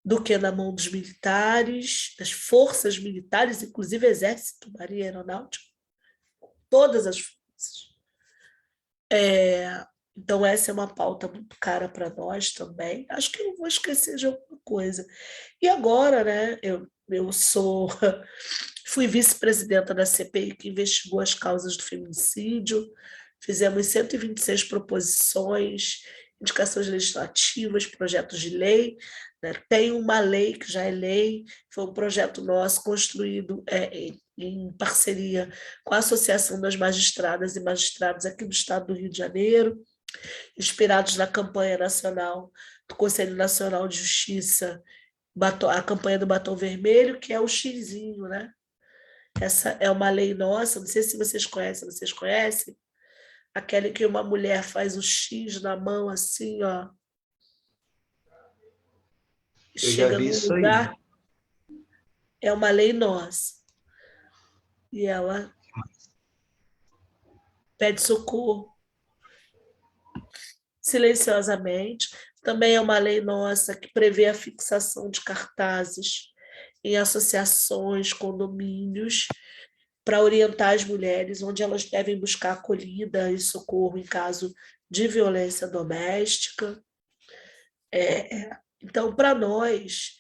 Speaker 3: do que na mão dos militares, das forças militares, inclusive Exército, Marinha Aeronáutica, todas as forças. Então, essa é uma pauta muito cara para nós também. Acho que eu não vou esquecer de alguma coisa. E agora, né, eu fui vice-presidenta da CPI que investigou as causas do feminicídio, fizemos 126 proposições, indicações legislativas, projetos de lei, né? Tem uma lei que já é lei, foi um projeto nosso construído em parceria com a Associação das Magistradas e Magistrados aqui do estado do Rio de Janeiro, inspirados na campanha nacional do Conselho Nacional de Justiça, a campanha do Batom Vermelho, que é o xizinho, né? Essa é uma lei nossa, não sei se vocês conhecem? Aquele que uma mulher faz o X na mão assim, ó.
Speaker 2: Eu já
Speaker 3: Chega
Speaker 2: vi
Speaker 3: num
Speaker 2: isso
Speaker 3: lugar,
Speaker 2: aí.
Speaker 3: é uma lei nossa. E ela pede socorro silenciosamente. Também é uma lei nossa que prevê a fixação de cartazes em associações, condomínios, para orientar as mulheres onde elas devem buscar acolhida e socorro em caso de violência doméstica. Então, para nós,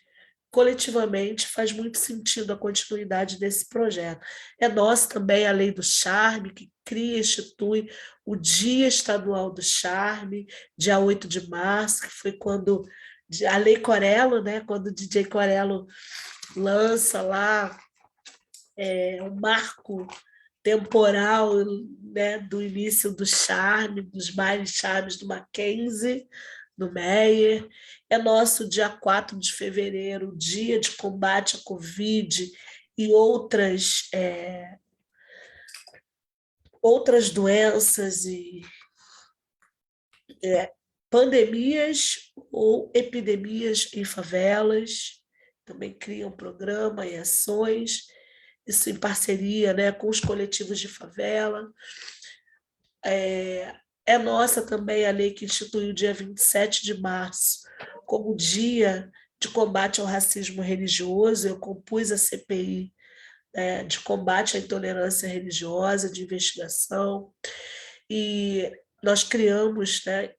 Speaker 3: coletivamente, faz muito sentido a continuidade desse projeto. É nossa também a Lei do Charme, que cria e institui o Dia Estadual do Charme, dia 8 de março, que foi quando a Lei Corello, né, quando o DJ Corello lança lá um marco temporal, né, do início do charme, dos bailes charmes do Mackenzie, do Meyer. É nosso dia 4 de fevereiro, dia de combate à Covid e outras doenças e pandemias ou epidemias em favelas. Também cria um programa e ações, isso em parceria, né, com os coletivos de favela. É nossa também a lei que instituiu o dia 27 de março como dia de combate ao racismo religioso. Eu compus a CPI, de combate à intolerância religiosa, de investigação, e nós criamos, né,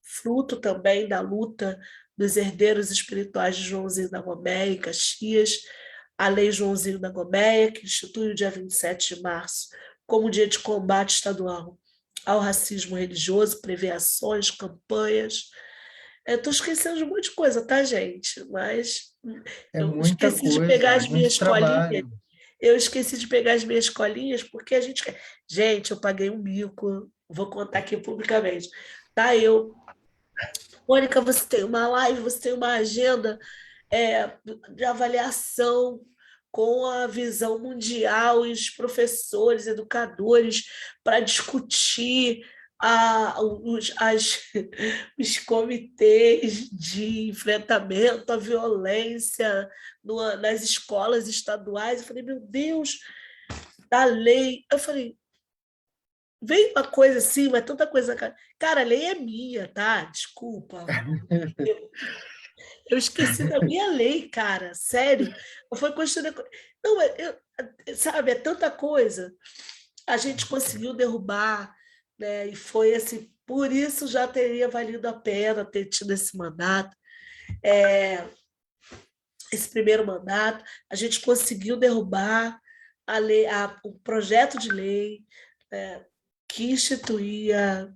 Speaker 3: fruto também da luta dos herdeiros espirituais de Joãozinho da Gomeia e Caxias, a Lei Joãozinho da Gomeia, que institui o dia 27 de março como dia de combate estadual ao racismo religioso, prevê ações, campanhas. Eu estou esquecendo de um monte de coisa, tá, gente? Mas
Speaker 1: É
Speaker 3: eu
Speaker 1: muita
Speaker 3: esqueci de pegar
Speaker 1: coisa,
Speaker 3: as
Speaker 1: muito
Speaker 3: minhas colinhas.
Speaker 1: trabalho.
Speaker 3: Eu esqueci de pegar as minhas colinhas, porque a gente. Gente, eu paguei um mico, vou contar aqui publicamente. Tá, Mônica, você tem uma live, você tem uma agenda de avaliação com a visão mundial e os professores, educadores, para discutir os comitês de enfrentamento à violência nas escolas estaduais. Eu falei, meu Deus, da lei. Eu falei, vem uma coisa assim, mas tanta coisa. Cara, a lei é minha, tá? Desculpa. Eu esqueci da minha lei, cara, sério. Foi construída. Não, sabe, é tanta coisa. A gente conseguiu derrubar, né? E foi assim, por isso já teria valido a pena ter tido esse mandato, esse primeiro mandato. A gente conseguiu derrubar a lei, o projeto de lei, né, que instituía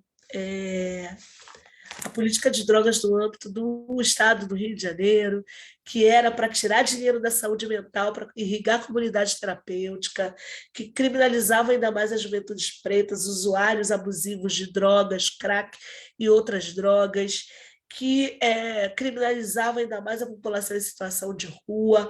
Speaker 3: a política de drogas no âmbito do Estado do Rio de Janeiro, que era para tirar dinheiro da saúde mental, para irrigar a comunidade terapêutica, que criminalizava ainda mais as juventudes pretas, usuários abusivos de drogas, crack e outras drogas, que criminalizava ainda mais a população em situação de rua,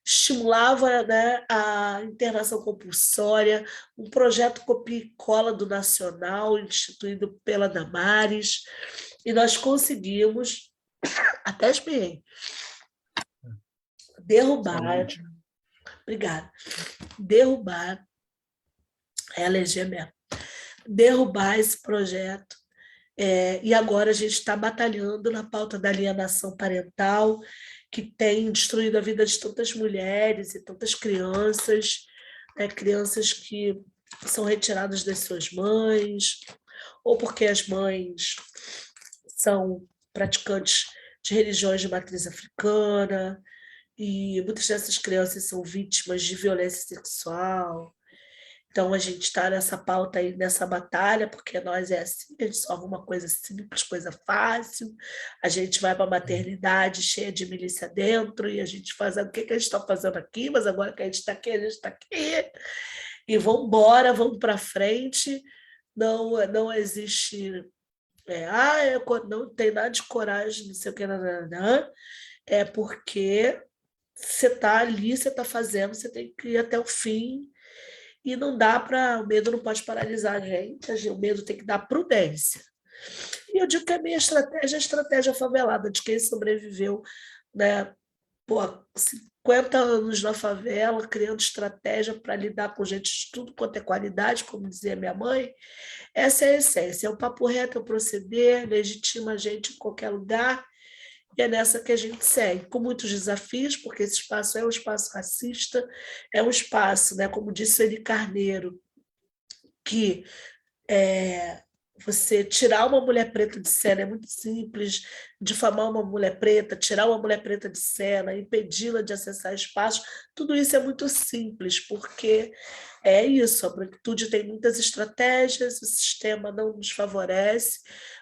Speaker 3: estimulava, né, a internação compulsória, um projeto copia e cola do Nacional, instituído pela Damares, e nós conseguimos, até espirrei, derrubar, obrigada, derrubar, eleger mesmo, derrubar esse projeto. E agora a gente está batalhando na pauta da alienação parental, que tem destruído a vida de tantas mulheres e tantas crianças, né, crianças que são retiradas das suas mães, ou porque as mães são praticantes de religiões de matriz africana, e muitas dessas crianças são vítimas de violência sexual. Então, a gente está nessa pauta aí, nessa batalha, porque nós é assim, a gente só arruma coisa simples, coisa fácil, a gente vai para a maternidade cheia de milícia dentro, e a gente faz o que a gente está fazendo aqui, mas agora que a gente está aqui, a gente está aqui, e vamos embora, vamos para frente, não existe... não tem nada de coragem, não sei o que, é porque você está ali, você está fazendo, você tem que ir até o fim, e não dá para... O medo não pode paralisar a gente, o medo tem que dar prudência. E eu digo que a minha estratégia é a estratégia favelada, de quem sobreviveu, né? 50 anos na favela, criando estratégia para lidar com gente de tudo quanto é qualidade, como dizia minha mãe. Essa é a essência, é o papo reto, é o proceder, legitima a gente em qualquer lugar, e é nessa que a gente segue, com muitos desafios, porque esse espaço é um espaço racista, é um espaço, né, como disse Eli Carneiro, que você tirar uma mulher preta de cena é muito simples, difamar uma mulher preta, tirar uma mulher preta de cena, impedi-la de acessar espaços, tudo isso é muito simples, porque é isso, a branquitude tem muitas estratégias, o sistema não nos favorece,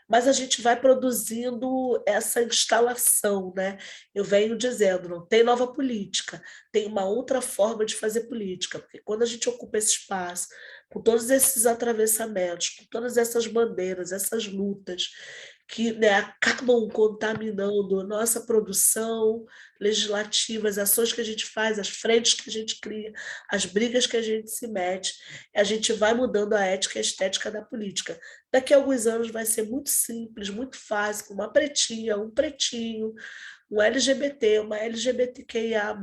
Speaker 3: mas a gente vai produzindo essa instalação, né? Eu venho dizendo, não tem nova política, tem uma outra forma de fazer política, porque quando a gente ocupa esse espaço, com todos esses atravessamentos, com todas essas bandeiras, essas lutas que, né, acabam contaminando a nossa produção legislativa, as ações que a gente faz, as frentes que a gente cria, as brigas que a gente se mete, a gente vai mudando a ética e a estética da política. Daqui a alguns anos vai ser muito simples, muito fácil, uma pretinha, um pretinho, um LGBT, uma LGBTQIA+,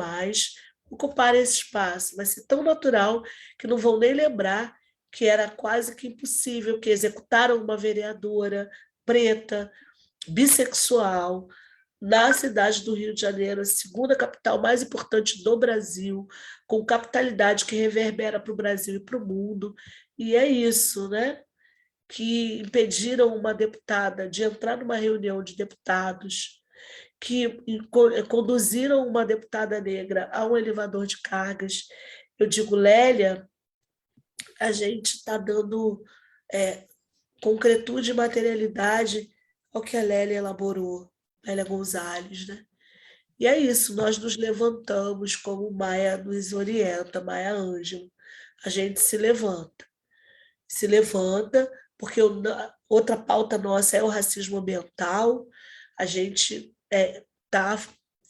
Speaker 3: ocupar esse espaço. Vai ser tão natural que não vão nem lembrar que era quase que impossível, que executaram uma vereadora preta, bissexual, na cidade do Rio de Janeiro, a segunda capital mais importante do Brasil, com capitalidade que reverbera para o Brasil e para o mundo. E é isso, né? que impediram uma deputada de entrar numa reunião de deputados, que conduziram uma deputada negra a um elevador de cargas. Eu digo, Lélia, a gente está dando concretude e materialidade ao que a Lélia elaborou, Lélia Gonzalez, né? E é isso, nós nos levantamos como Maia nos orienta, Maia Ângelo. A gente se levanta porque outra pauta nossa é o racismo ambiental. A gente está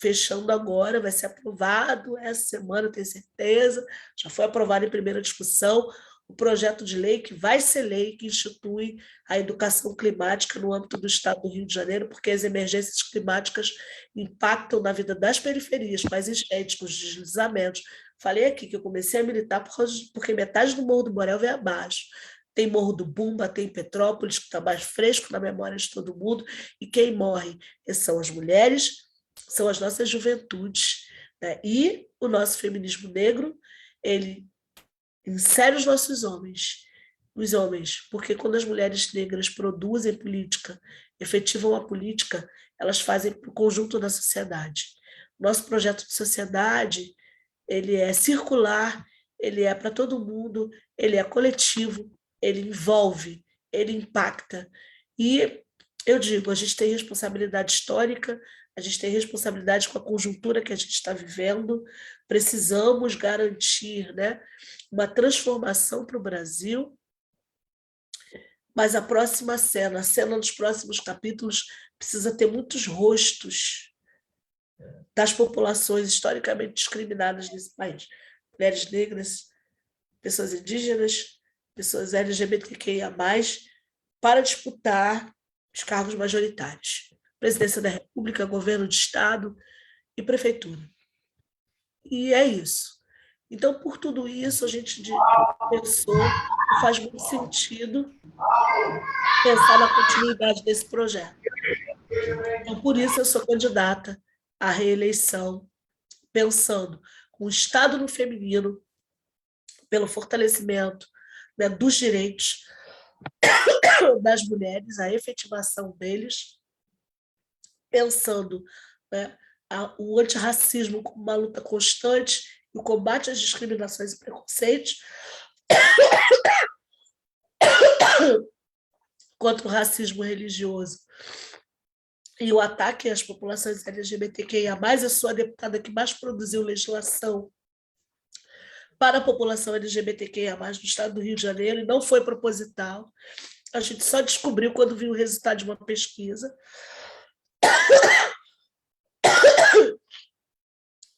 Speaker 3: fechando agora, vai ser aprovado essa semana, tenho certeza, já foi aprovado em primeira discussão, o projeto de lei que vai ser lei, que institui a educação climática no âmbito do Estado do Rio de Janeiro, porque as emergências climáticas impactam na vida das periferias, com as enchentes, com os deslizamentos. Falei aqui que eu comecei a militar porque metade do Morro do Borel vem abaixo. Tem Morro do Bumba, tem Petrópolis, que está mais fresco na memória de todo mundo, e quem morre são as mulheres, são as nossas juventudes, né? E o nosso feminismo negro, ele insere os nossos homens, porque quando as mulheres negras produzem política, efetivam a política, elas fazem para o conjunto da sociedade. Nosso projeto de sociedade, ele é circular, ele é para todo mundo, ele é coletivo, ele envolve, ele impacta. E eu digo, a gente tem responsabilidade histórica, a gente tem responsabilidade com a conjuntura que a gente está vivendo, precisamos garantir, né, uma transformação para o Brasil, mas a próxima cena, a cena dos próximos capítulos, precisa ter muitos rostos das populações historicamente discriminadas nesse país. Mulheres negras, pessoas indígenas, pessoas LGBTQIA+, para disputar os cargos majoritários. Presidência da República, governo de Estado e prefeitura. E é isso. Então, por tudo isso, a gente pensou que faz muito sentido pensar na continuidade desse projeto. Então, por isso, eu sou candidata à reeleição, pensando com o Estado no feminino, pelo fortalecimento, né, dos direitos das mulheres, a efetivação deles, pensando, né, o antirracismo como uma luta constante, o combate às discriminações e preconceitos, contra o racismo religioso e o ataque às populações LGBTQIA+, eu sou a deputada que mais produziu legislação para a população LGBTQIA+, no estado do Rio de Janeiro, e não foi proposital. A gente só descobriu quando viu o resultado de uma pesquisa.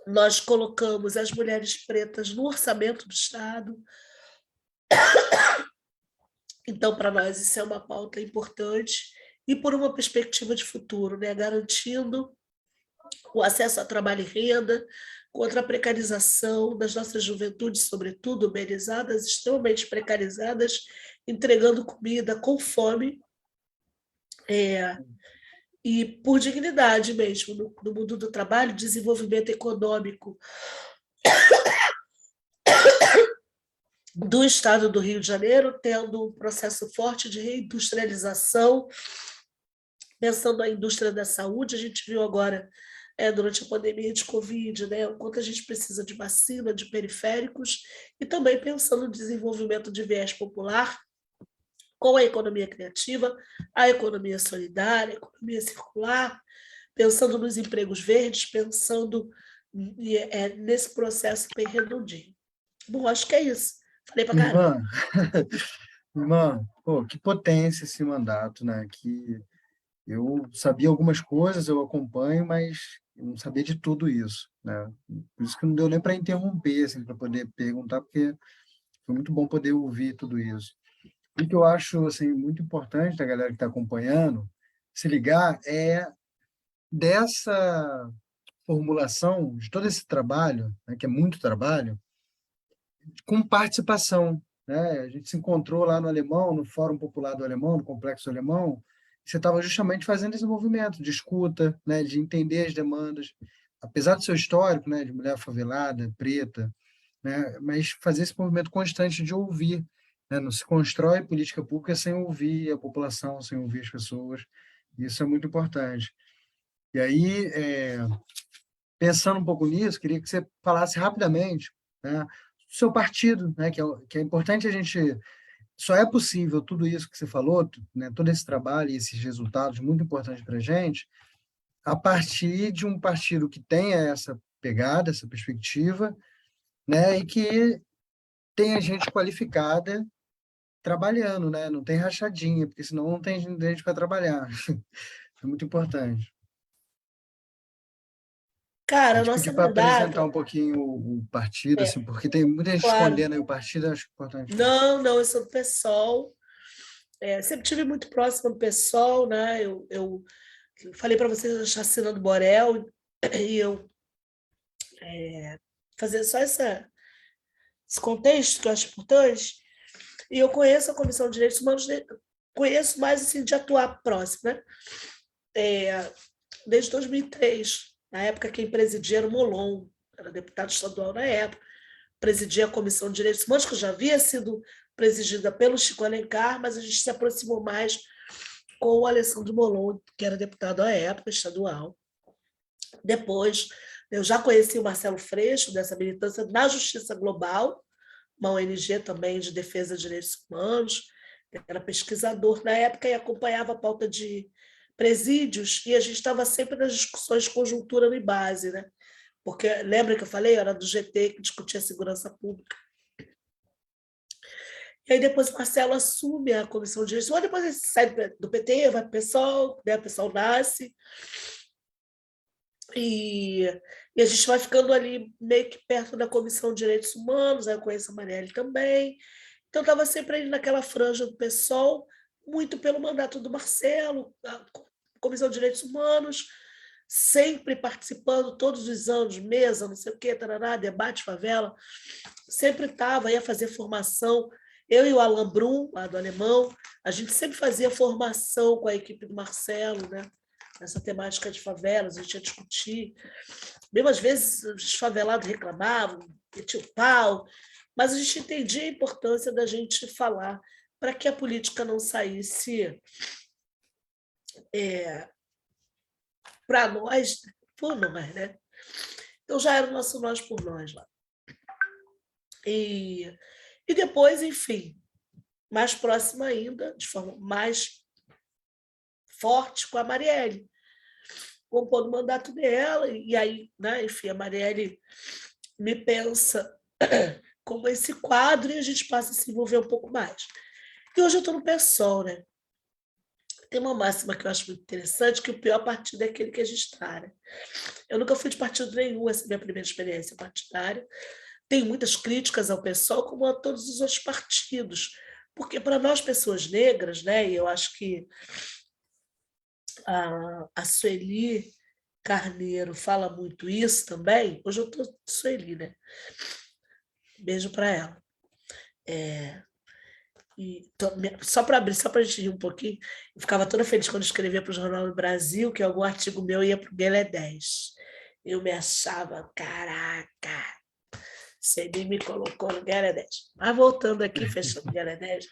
Speaker 3: Nós colocamos as mulheres pretas no orçamento do Estado. Então, para nós, isso é uma pauta importante e por uma perspectiva de futuro, né? Garantindo o acesso a trabalho e renda, contra a precarização das nossas juventudes, sobretudo uberizadas, extremamente precarizadas, entregando comida com fome, e por dignidade mesmo, no mundo do trabalho, desenvolvimento econômico do Estado do Rio de Janeiro, tendo um processo forte de reindustrialização, pensando na indústria da saúde. A gente viu agora, durante a pandemia de Covid, né, o quanto a gente precisa de vacina, de periféricos, e também pensando no desenvolvimento de viés popular, com a economia criativa, a economia solidária, a economia circular, pensando nos empregos verdes, pensando nesse processo bem redondinho. Bom, acho que é isso. Falei para caramba.
Speaker 1: Irmã, pô, que potência esse mandato, né? Que eu sabia algumas coisas, eu acompanho, mas eu não sabia de tudo isso, né? Por isso que não deu nem para interromper, assim, para poder perguntar, porque foi muito bom poder ouvir tudo isso. O que eu acho assim, muito importante da galera que está acompanhando se ligar é dessa formulação de todo esse trabalho, né, que é muito trabalho, com participação, né? A gente se encontrou lá no Alemão, no Fórum Popular do Alemão, no Complexo Alemão, e você estava justamente fazendo esse movimento de escuta, né, de entender as demandas, apesar do seu histórico, né, de mulher favelada, preta, né, mas fazer esse movimento constante de ouvir né? Não se constrói política pública sem ouvir a população, sem ouvir as pessoas. Isso é muito importante. E aí, pensando um pouco nisso, queria que você falasse rapidamente, né, do seu partido, né, que é importante a gente. Só é possível tudo isso que você falou, né, todo esse trabalho e esses resultados muito importantes para a gente, a partir de um partido que tenha essa pegada, essa perspectiva, né, e que tenha gente qualificada trabalhando, né, não tem rachadinha, porque senão não tem gente para trabalhar. É muito importante.
Speaker 3: Cara,
Speaker 1: Vou
Speaker 3: o
Speaker 1: te
Speaker 3: nosso
Speaker 1: pedir para apresentar um
Speaker 3: mandato,
Speaker 1: pouquinho o partido,
Speaker 3: é,
Speaker 1: assim, porque tem muita gente
Speaker 3: claro,
Speaker 1: escondendo aí o partido, eu acho importante.
Speaker 3: não, eu sou do PSOL, sempre tive muito próximo do PSOL, né? Eu falei para vocês da chacina do Borel, e eu fazer só esse contexto que eu acho importante, e eu conheço a Comissão de Direitos Humanos, conheço mais assim, de atuar próximo, né? Desde 2003, na época quem presidia era o Molon, era deputado estadual na época, presidia a Comissão de Direitos Humanos, que já havia sido presidida pelo Chico Alencar, mas a gente se aproximou mais com o Alessandro Molon, que era deputado à época estadual. Depois, eu já conheci o Marcelo Freixo, dessa militância na Justiça Global, uma ONG também de defesa de direitos humanos, era pesquisador na época e acompanhava a pauta de presídios, e a gente estava sempre nas discussões de conjuntura no base, né? Porque lembra que eu falei, eu era do GT que discutia segurança pública. E aí depois o Marcelo assume a comissão de direitos humanos, depois ele sai do PT, vai para o PSOL, né? O PSOL nasce, e a gente vai ficando ali meio que perto da Comissão de Direitos Humanos, aí eu conheço a Marielle também. Então, estava sempre ali naquela franja do PSOL, muito pelo mandato do Marcelo, a Comissão de Direitos Humanos, sempre participando, todos os anos, mesa, não sei o quê, tarará, debate, favela, sempre estava, ia fazer formação. Eu e o Alan Brum, lá do Alemão, a gente sempre fazia formação com a equipe do Marcelo, né? Nessa temática de favelas, a gente ia discutir. Mesmo às vezes os favelados reclamavam, metiam pau, mas a gente entendia a importância da gente falar para que a política não saísse para nós, por nós, né? Então já era o nosso nós por nós lá. E depois, enfim, mais próxima ainda, de forma mais forte, com a Marielle, compondo o mandato dela, e aí, né, enfim, a Marielle me pensa como esse quadro e a gente passa a se envolver um pouco mais. E hoje eu estou no PSOL, né? Tem uma máxima que eu acho muito interessante, que o pior partido é aquele que a gente está, né? Eu nunca fui de partido nenhum, essa é a minha primeira experiência partidária. Tenho muitas críticas ao PSOL, como a todos os outros partidos, porque para nós, pessoas negras, né, e eu acho que a Sueli Carneiro fala muito isso também, hoje eu estou Sueli, né? Beijo para ela. Só para abrir, só para a gente ir um pouquinho, eu ficava toda feliz quando eu escrevia para o Jornal do Brasil que algum artigo meu ia para o Guelé 10. Eu me achava, caraca, você me colocou no Guelé 10. Mas voltando aqui, fechando o Guelé 10,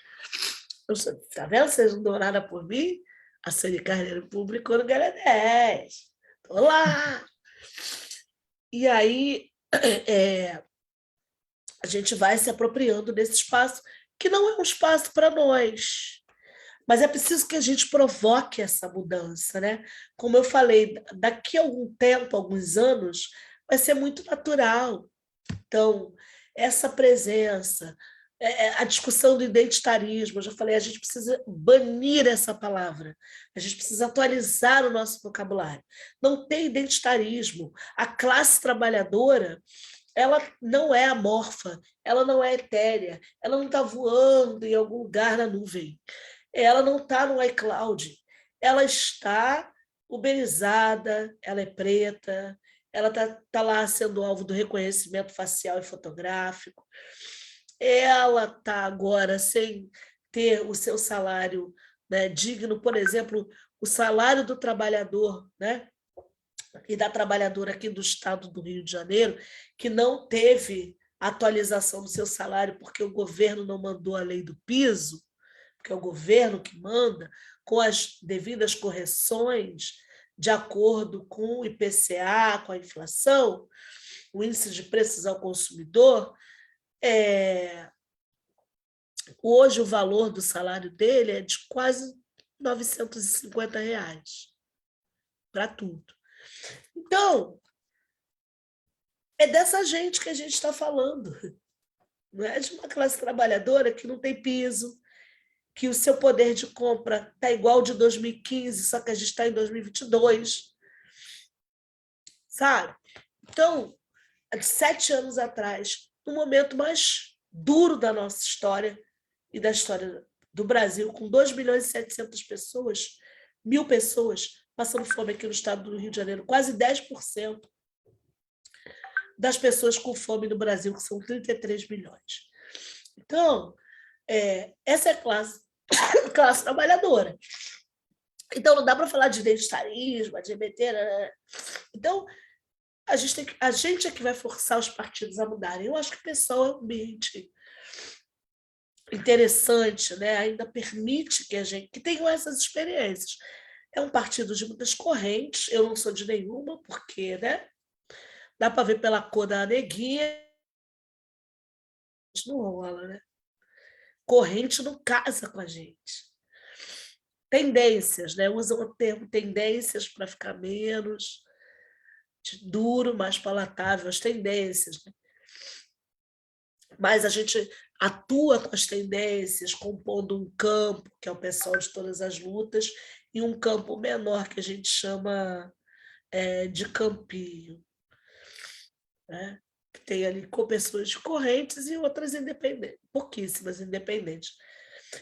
Speaker 3: tá vendo? Vocês não dão nada por mim? A Sueli Carneiro publicou no Guelé 10. Tô lá! E aí, a gente vai se apropriando desse espaço, que não é um espaço para nós. Mas é preciso que a gente provoque essa mudança, né? Como eu falei, daqui a algum tempo, alguns anos, vai ser muito natural. Então, essa presença, a discussão do identitarismo, eu já falei, a gente precisa banir essa palavra, a gente precisa atualizar o nosso vocabulário. Não tem identitarismo. A classe trabalhadora, ela não é amorfa, ela não é etérea, ela não está voando em algum lugar na nuvem, ela não está no iCloud, ela está uberizada, ela é preta, ela está lá sendo alvo do reconhecimento facial e fotográfico, ela está agora sem ter o seu salário, né, digno, por exemplo, o salário do trabalhador, né, e da trabalhadora aqui do estado do Rio de Janeiro, que não teve atualização do seu salário porque o governo não mandou a lei do piso, porque é o governo que manda, com as devidas correções de acordo com o IPCA, com a inflação, o índice de preços ao consumidor, hoje o valor do salário dele é de quase R$ 950 para tudo. Então, é dessa gente que a gente está falando, não é de uma classe trabalhadora que não tem piso, que o seu poder de compra está igual de 2015, só que a gente está em 2022, sabe? Então, há 7 anos atrás, no momento mais duro da nossa história e da história do Brasil, com 2.700.000 pessoas, 1.000 pessoas passando fome aqui no estado do Rio de Janeiro, quase 10% das pessoas com fome no Brasil, que são 33 milhões. Então, essa é a classe trabalhadora. Então, não dá para falar de identitarismo, de LGBT. Então, a gente é que vai forçar os partidos a mudarem. Eu acho que o pessoal é um ambiente interessante, né? Ainda permite que tenham essas experiências. É um partido de muitas correntes, eu não sou de nenhuma, porque, né? Dá para ver pela cor da neguinha, não rola, né? Corrente não casa com a gente. Tendências, né? Usam o termo tendências para ficar menos duro, mais palatável, as tendências, né? Mas a gente atua com as tendências, compondo um campo, que é o pessoal de todas as lutas, e um campo menor, que a gente chama de campinho, né? Que tem ali com pessoas de correntes e outras independentes, pouquíssimas independentes.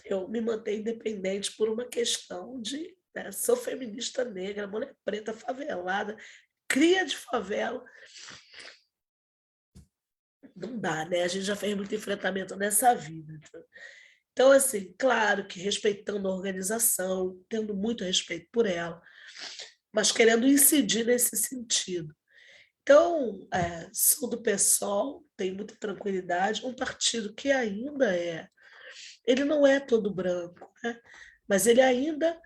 Speaker 3: Eu me mantenho independente por uma questão de... Né, sou feminista negra, mulher preta, favelada, cria de favela. Não dá, né? A gente já fez muito enfrentamento nessa vida. Então, assim, claro que respeitando a organização, tendo muito respeito por ela, mas querendo incidir nesse sentido. Então, sou do PSOL, tenho muita tranquilidade, um partido que ainda ele não é todo branco, né? Mas ele ainda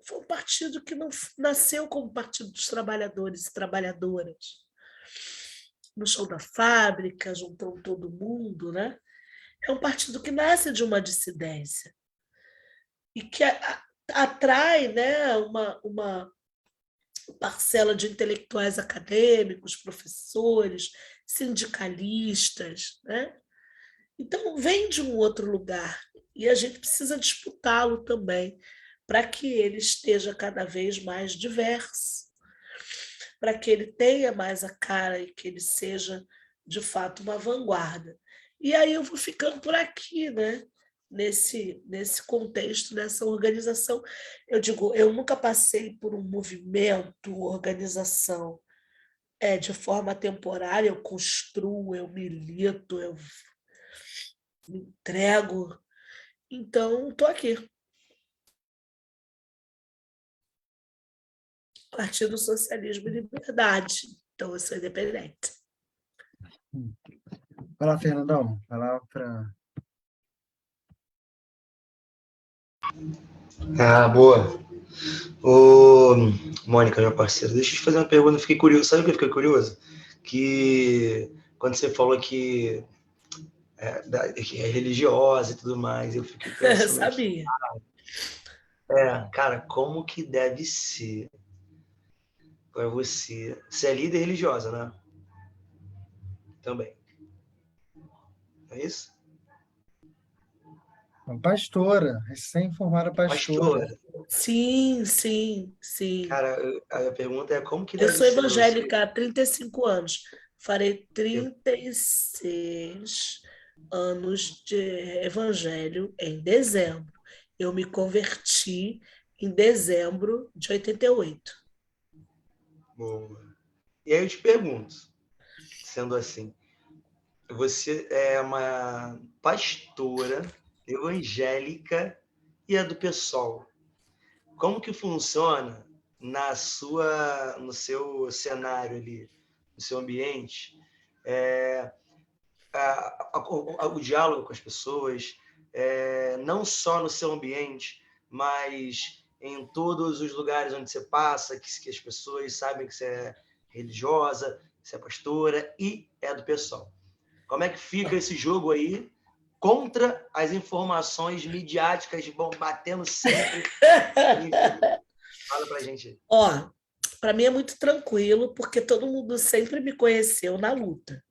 Speaker 3: foi um partido que não nasceu como partido dos trabalhadores e trabalhadoras. No chão da fábrica, juntou todo mundo, né? É um partido que nasce de uma dissidência e que atrai, né, uma parcela de intelectuais acadêmicos, professores, sindicalistas, né? Então, vem de um outro lugar e a gente precisa disputá-lo também para que ele esteja cada vez mais diverso, para que ele tenha mais a cara e que ele seja, de fato, uma vanguarda. E aí eu vou ficando por aqui, né? Nesse contexto, nessa organização. Eu digo, eu nunca passei por um movimento, organização, de forma temporária, eu construo, eu milito, eu me entrego. Então, estou aqui. Partido Socialismo e Liberdade. Então, eu sou independente.
Speaker 1: Vai lá, Fernandão. Vai lá para...
Speaker 2: Boa. Ô, Mônica, minha parceira, deixa eu te fazer uma pergunta. Eu fiquei curioso. Sabe o que eu fiquei curioso? Que quando você falou que que é religiosa e tudo mais, eu fiquei pensando aqui.
Speaker 3: Sabia.
Speaker 2: Cara, como que deve ser para você? Você é líder religiosa, né? Também. É isso?
Speaker 1: Pastora, recém-formada pastora.
Speaker 2: Pastora.
Speaker 3: Sim, sim, sim.
Speaker 2: Cara, a pergunta é como que
Speaker 3: Eu
Speaker 2: deve
Speaker 3: sou
Speaker 2: ser para você?
Speaker 3: evangélica há 35 anos. Farei 36 anos de evangelho em dezembro. Eu me converti em dezembro de 88.
Speaker 2: Boa. E aí eu te pergunto, sendo assim, você é uma pastora evangélica e é do PSOL. Como que funciona no seu cenário ali, no seu ambiente, o diálogo com as pessoas, não só no seu ambiente, mas em todos os lugares onde você passa, que as pessoas sabem que você é religiosa, que você é pastora e é do pessoal. Como é que fica esse jogo aí contra as informações midiáticas batendo sempre? Fala pra gente aí.
Speaker 3: Ó, para mim é muito tranquilo, porque todo mundo sempre me conheceu na luta.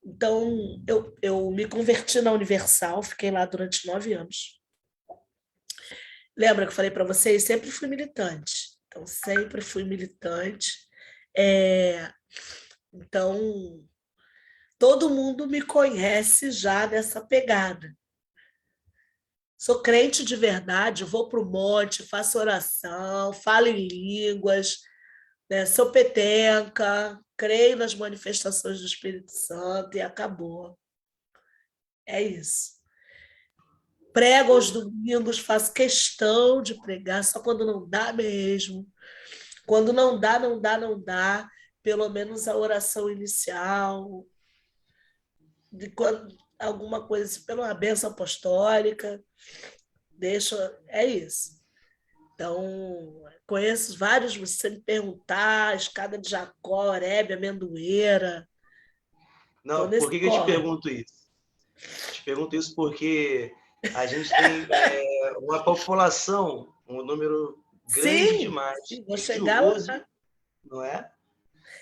Speaker 3: Então, eu me converti na Universal, fiquei lá durante 9 anos. Lembra que eu falei para vocês? Sempre fui militante. Então, sempre fui militante. Então, todo mundo me conhece já nessa pegada. Sou crente de verdade, vou para o monte, faço oração, falo em línguas, né? Sou petenca, creio nas manifestações do Espírito Santo e acabou. É isso. Prego aos domingos, faço questão de pregar, só quando não dá mesmo. Quando não dá, não dá, não dá. Pelo menos a oração inicial, de quando, alguma coisa assim, pela bênção apostólica, é isso. Então, conheço vários, se você me perguntar, a Escada de Jacó, Horebe, Amendoeira.
Speaker 2: Não, por que eu te pergunto isso? Te pergunto isso porque a gente tem uma população, um número grande demais,
Speaker 3: vou chegar
Speaker 2: religioso,
Speaker 3: lá.
Speaker 2: não é?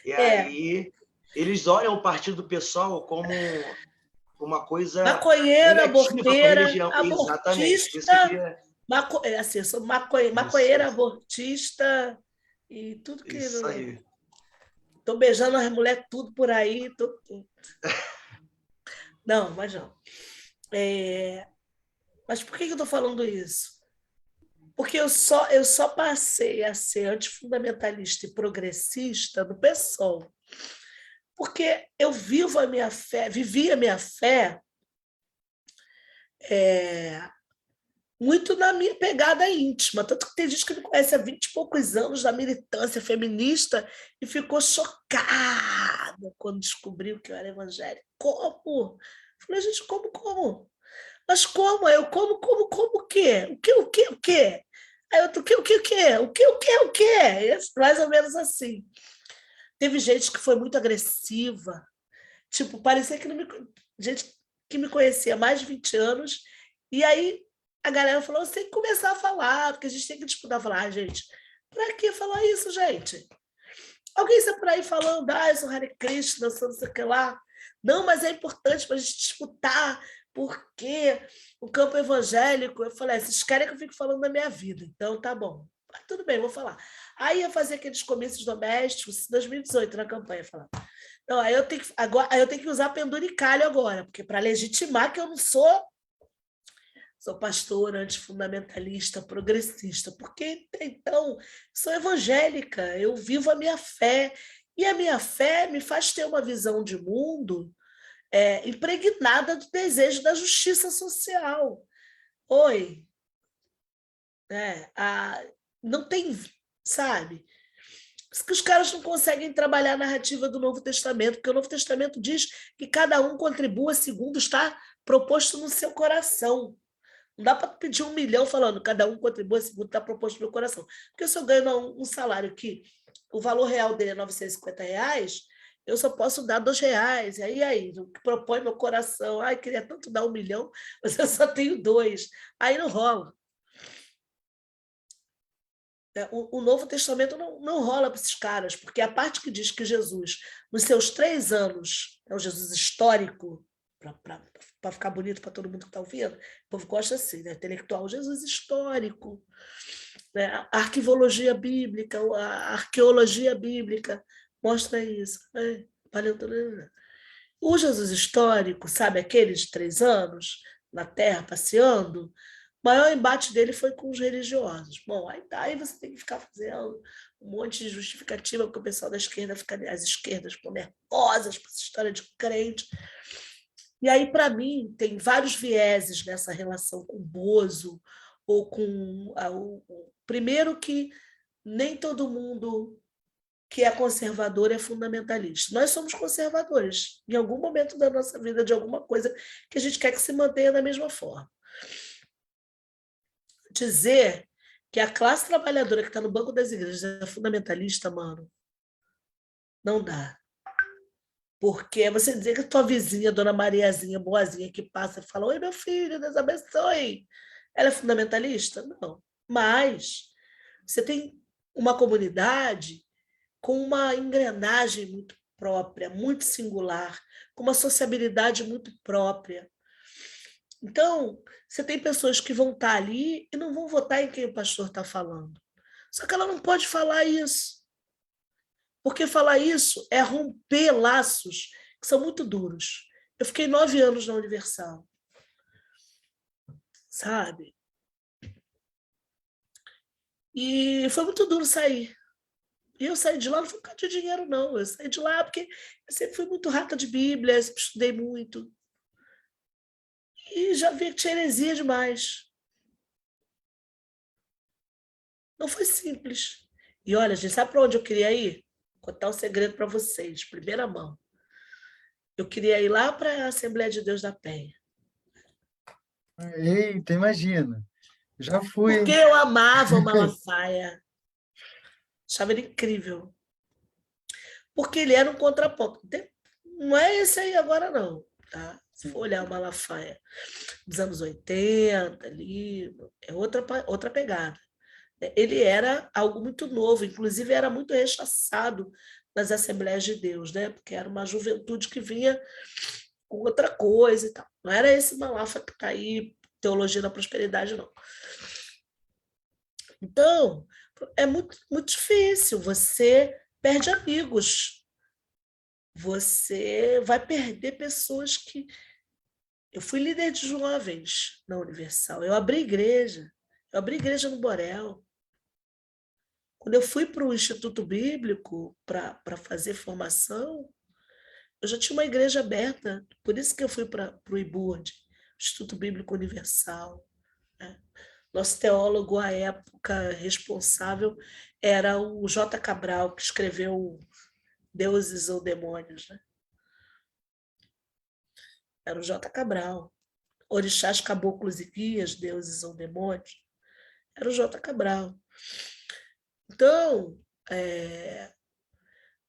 Speaker 2: E aí eles olham o partido do pessoal como uma coisa
Speaker 3: Maconheira,
Speaker 2: negativa para a
Speaker 3: aborteira,
Speaker 2: religião. Exatamente. Isso
Speaker 3: abortista, assim, sou maconheira, abortista e tudo que...
Speaker 2: Isso aí.
Speaker 3: Estou beijando as mulheres tudo por aí. Não, mas não. Mas por que eu estou falando isso? Porque eu só passei a ser antifundamentalista e progressista no PSOL. Porque eu vivi a minha fé muito na minha pegada íntima. Tanto que tem gente que me conhece há 20 e poucos anos da militância feminista e ficou chocada quando descobriu que eu era evangélica. Como? Falei, gente, como? Mas como? Eu como o quê? O quê? Aí eu, o quê? O quê? Mais ou menos assim. Teve gente que foi muito agressiva. Tipo, parecia que gente que me conhecia há mais de 20 anos. E aí a galera falou, você tem que começar a falar, porque a gente tem que disputar. Falar, gente, para que falar isso, gente? Alguém está por aí falando, eu sou Hare Krishna, sou não sei o que lá. Não, mas é importante para a gente disputar, porque o campo evangélico... Eu falei, vocês querem que eu fique falando da minha vida, então tá bom. Mas tudo bem, vou falar. Aí ia fazer aqueles comícios domésticos, 2018, na campanha, falar. Não, aí eu tenho que usar penduricalho agora, porque para legitimar que eu não sou pastora, antifundamentalista, progressista, porque então sou evangélica, eu vivo a minha fé, e a minha fé me faz ter uma visão de mundo impregnada do desejo da justiça social. Oi, não tem, sabe? Que os caras não conseguem trabalhar a narrativa do Novo Testamento, porque o Novo Testamento diz que cada um contribua segundo está proposto no seu coração. Não dá para pedir 1 milhão falando cada um contribua segundo está proposto no meu coração. Porque se eu ganho um salário que o valor real dele é R$950, eu só posso dar R$2. E aí, o que propõe meu coração? Queria tanto dar 1 milhão, mas eu só tenho 2. Aí não rola. O Novo Testamento não rola para esses caras, porque a parte que diz que Jesus, nos seus 3 anos, é o Jesus histórico, para ficar bonito para todo mundo que está ouvindo, o povo gosta assim, né? Intelectual, Jesus histórico, né? A arquivologia bíblica, a arqueologia bíblica mostra isso. O Jesus histórico, sabe, aquele de 3 anos, na Terra, passeando, o maior embate dele foi com os religiosos. Bom, aí você tem que ficar fazendo um monte de justificativa, porque o pessoal da esquerda fica, as esquerdas ficam nervosas com essa história de crente. E aí, para mim, tem vários vieses nessa relação com o Bozo, ou com... Primeiro que nem todo mundo que é conservador e é fundamentalista. Nós somos conservadores em algum momento da nossa vida, de alguma coisa que a gente quer que se mantenha da mesma forma. Dizer que a classe trabalhadora que está no banco das igrejas é fundamentalista, mano, não dá. Porque você dizer que a tua vizinha, dona Mariazinha, boazinha, que passa e fala: oi, meu filho, Deus abençoe, ela é fundamentalista? Não. Mas você tem uma comunidade com uma engrenagem muito própria, muito singular, com uma sociabilidade muito própria. Então, você tem pessoas que vão estar ali e não vão votar em quem o pastor está falando. Só que ela não pode falar isso. Porque falar isso é romper laços que são muito duros. Eu fiquei 9 anos na Universal. Sabe? E foi muito duro sair. E eu saí de lá não foi por causa de dinheiro, não. Eu saí de lá porque eu sempre fui muito rata de Bíblia, sempre estudei muito. E já vi que tinha heresia demais. Não foi simples. E olha, gente, sabe para onde eu queria ir? Vou contar um segredo para vocês, primeira mão. Eu queria ir lá para a Assembleia de Deus da Penha.
Speaker 1: Eita, imagina. Já fui,
Speaker 3: Porque
Speaker 1: hein?
Speaker 3: eu amava o Malafaia. Achava ele incrível. Porque ele era um contraponto. Não é esse aí agora, não. Tá? Se for olhar o Malafaia dos anos 80, ali, é outra pegada. Ele era algo muito novo, inclusive era muito rechaçado nas Assembleias de Deus, né? Porque era uma juventude que vinha com outra coisa e tal. Não era esse Malafaia que está aí, teologia da prosperidade, não. Então, é muito, muito difícil. Você perde amigos. Você vai perder pessoas que... Eu fui líder de jovens na Universal. Eu abri igreja. Eu abri igreja no Borel. Quando eu fui para o Instituto Bíblico para fazer formação, eu já tinha uma igreja aberta. Por isso que eu fui para o IBURD, Instituto Bíblico Universal. Né? Nosso teólogo, à época, responsável era o J. Cabral, que escreveu Deuses ou Demônios. Né? Era o J. Cabral. Orixás, Caboclos e Guias, Deuses ou Demônios. Era o J. Cabral. Então,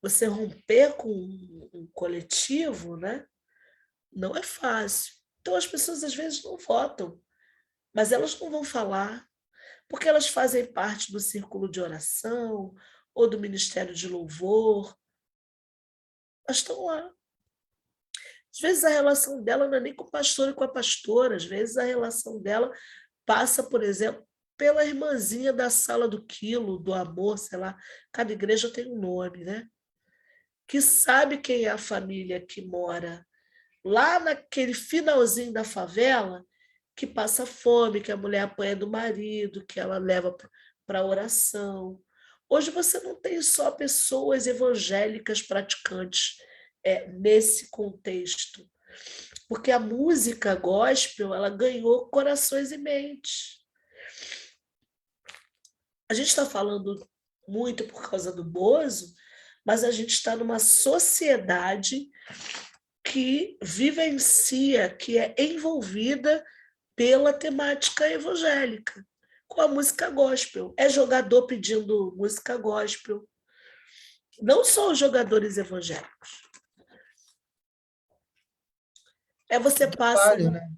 Speaker 3: você romper com um coletivo, né, não é fácil. Então, as pessoas, às vezes, não votam, mas elas não vão falar, porque elas fazem parte do círculo de oração ou do ministério de louvor. Elas estão lá. Às vezes, a relação dela não é nem com o pastor e com a pastora. Às vezes, a relação dela passa, por exemplo, pela irmãzinha da sala do quilo, do amor, sei lá. Cada igreja tem um nome, né? Que sabe quem é a família que mora lá naquele finalzinho da favela, que passa fome, que a mulher apanha do marido, que ela leva para a oração. Hoje você não tem só pessoas evangélicas praticantes nesse contexto, porque a música gospel ela ganhou corações e mentes. A gente está falando muito por causa do Bozo, mas a gente está numa sociedade que vivencia, que é envolvida pela temática evangélica, com a música gospel. É jogador pedindo música gospel. Não só os jogadores evangélicos. Você passa...
Speaker 1: Trabalho, né?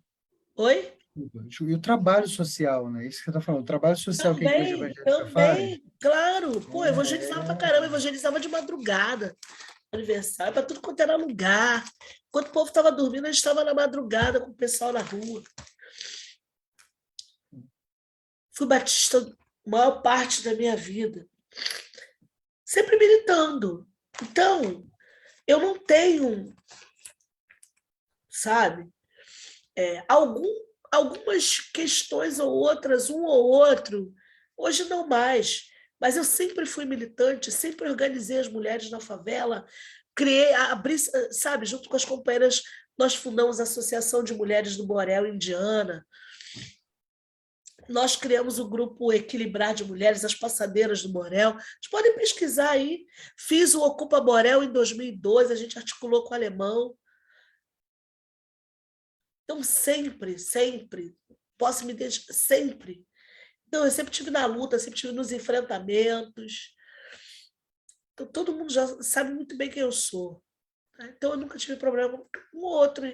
Speaker 3: Oi?
Speaker 1: E o trabalho social, né? Isso que você está falando. O trabalho social que a igreja evangélica faz.
Speaker 3: Também, claro. Pô, evangelizava pra caramba, evangelizava de madrugada. Aniversário, para tudo quanto era lugar. Enquanto o povo estava dormindo, a gente estava na madrugada com o pessoal na rua. Fui batista a maior parte da minha vida. Sempre militando. Então, eu não tenho, sabe, algumas questões ou outras, um ou outro, hoje não mais, mas eu sempre fui militante, sempre organizei as mulheres na favela, abri, sabe, junto com as companheiras, nós fundamos a Associação de Mulheres do Borel Indiana, Nós criamos o grupo Equilibrar de Mulheres, as Passadeiras do Borel. Vocês podem pesquisar aí. Fiz o Ocupa Borel em 2002, a gente articulou com o alemão. Então, sempre, posso me deixar, sempre. Então, eu sempre estive na luta, sempre estive nos enfrentamentos. Então, todo mundo já sabe muito bem quem eu sou. Tá? Então, eu nunca tive problema com um outro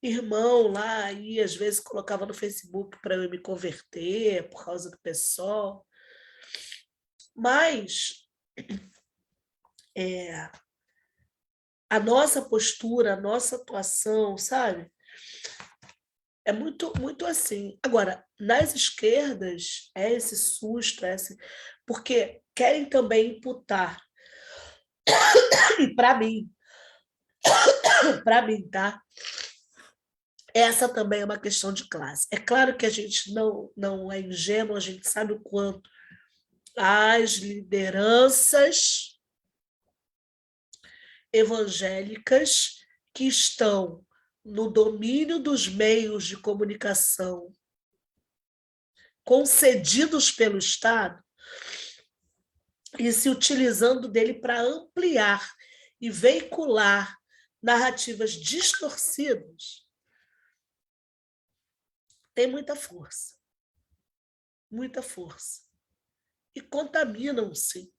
Speaker 3: irmão lá, e às vezes colocava no Facebook para eu me converter por causa do pessoal. Mas a nossa postura, a nossa atuação, sabe? É muito, muito assim. Agora, nas esquerdas, é esse susto, porque querem também imputar. E para mim, tá? Essa também é uma questão de classe. É claro que a gente não é ingênuo, a gente sabe o quanto as lideranças evangélicas que estão no domínio dos meios de comunicação concedidos pelo Estado e se utilizando dele para ampliar e veicular narrativas distorcidas, tem muita força. Muita força. E contaminam-se.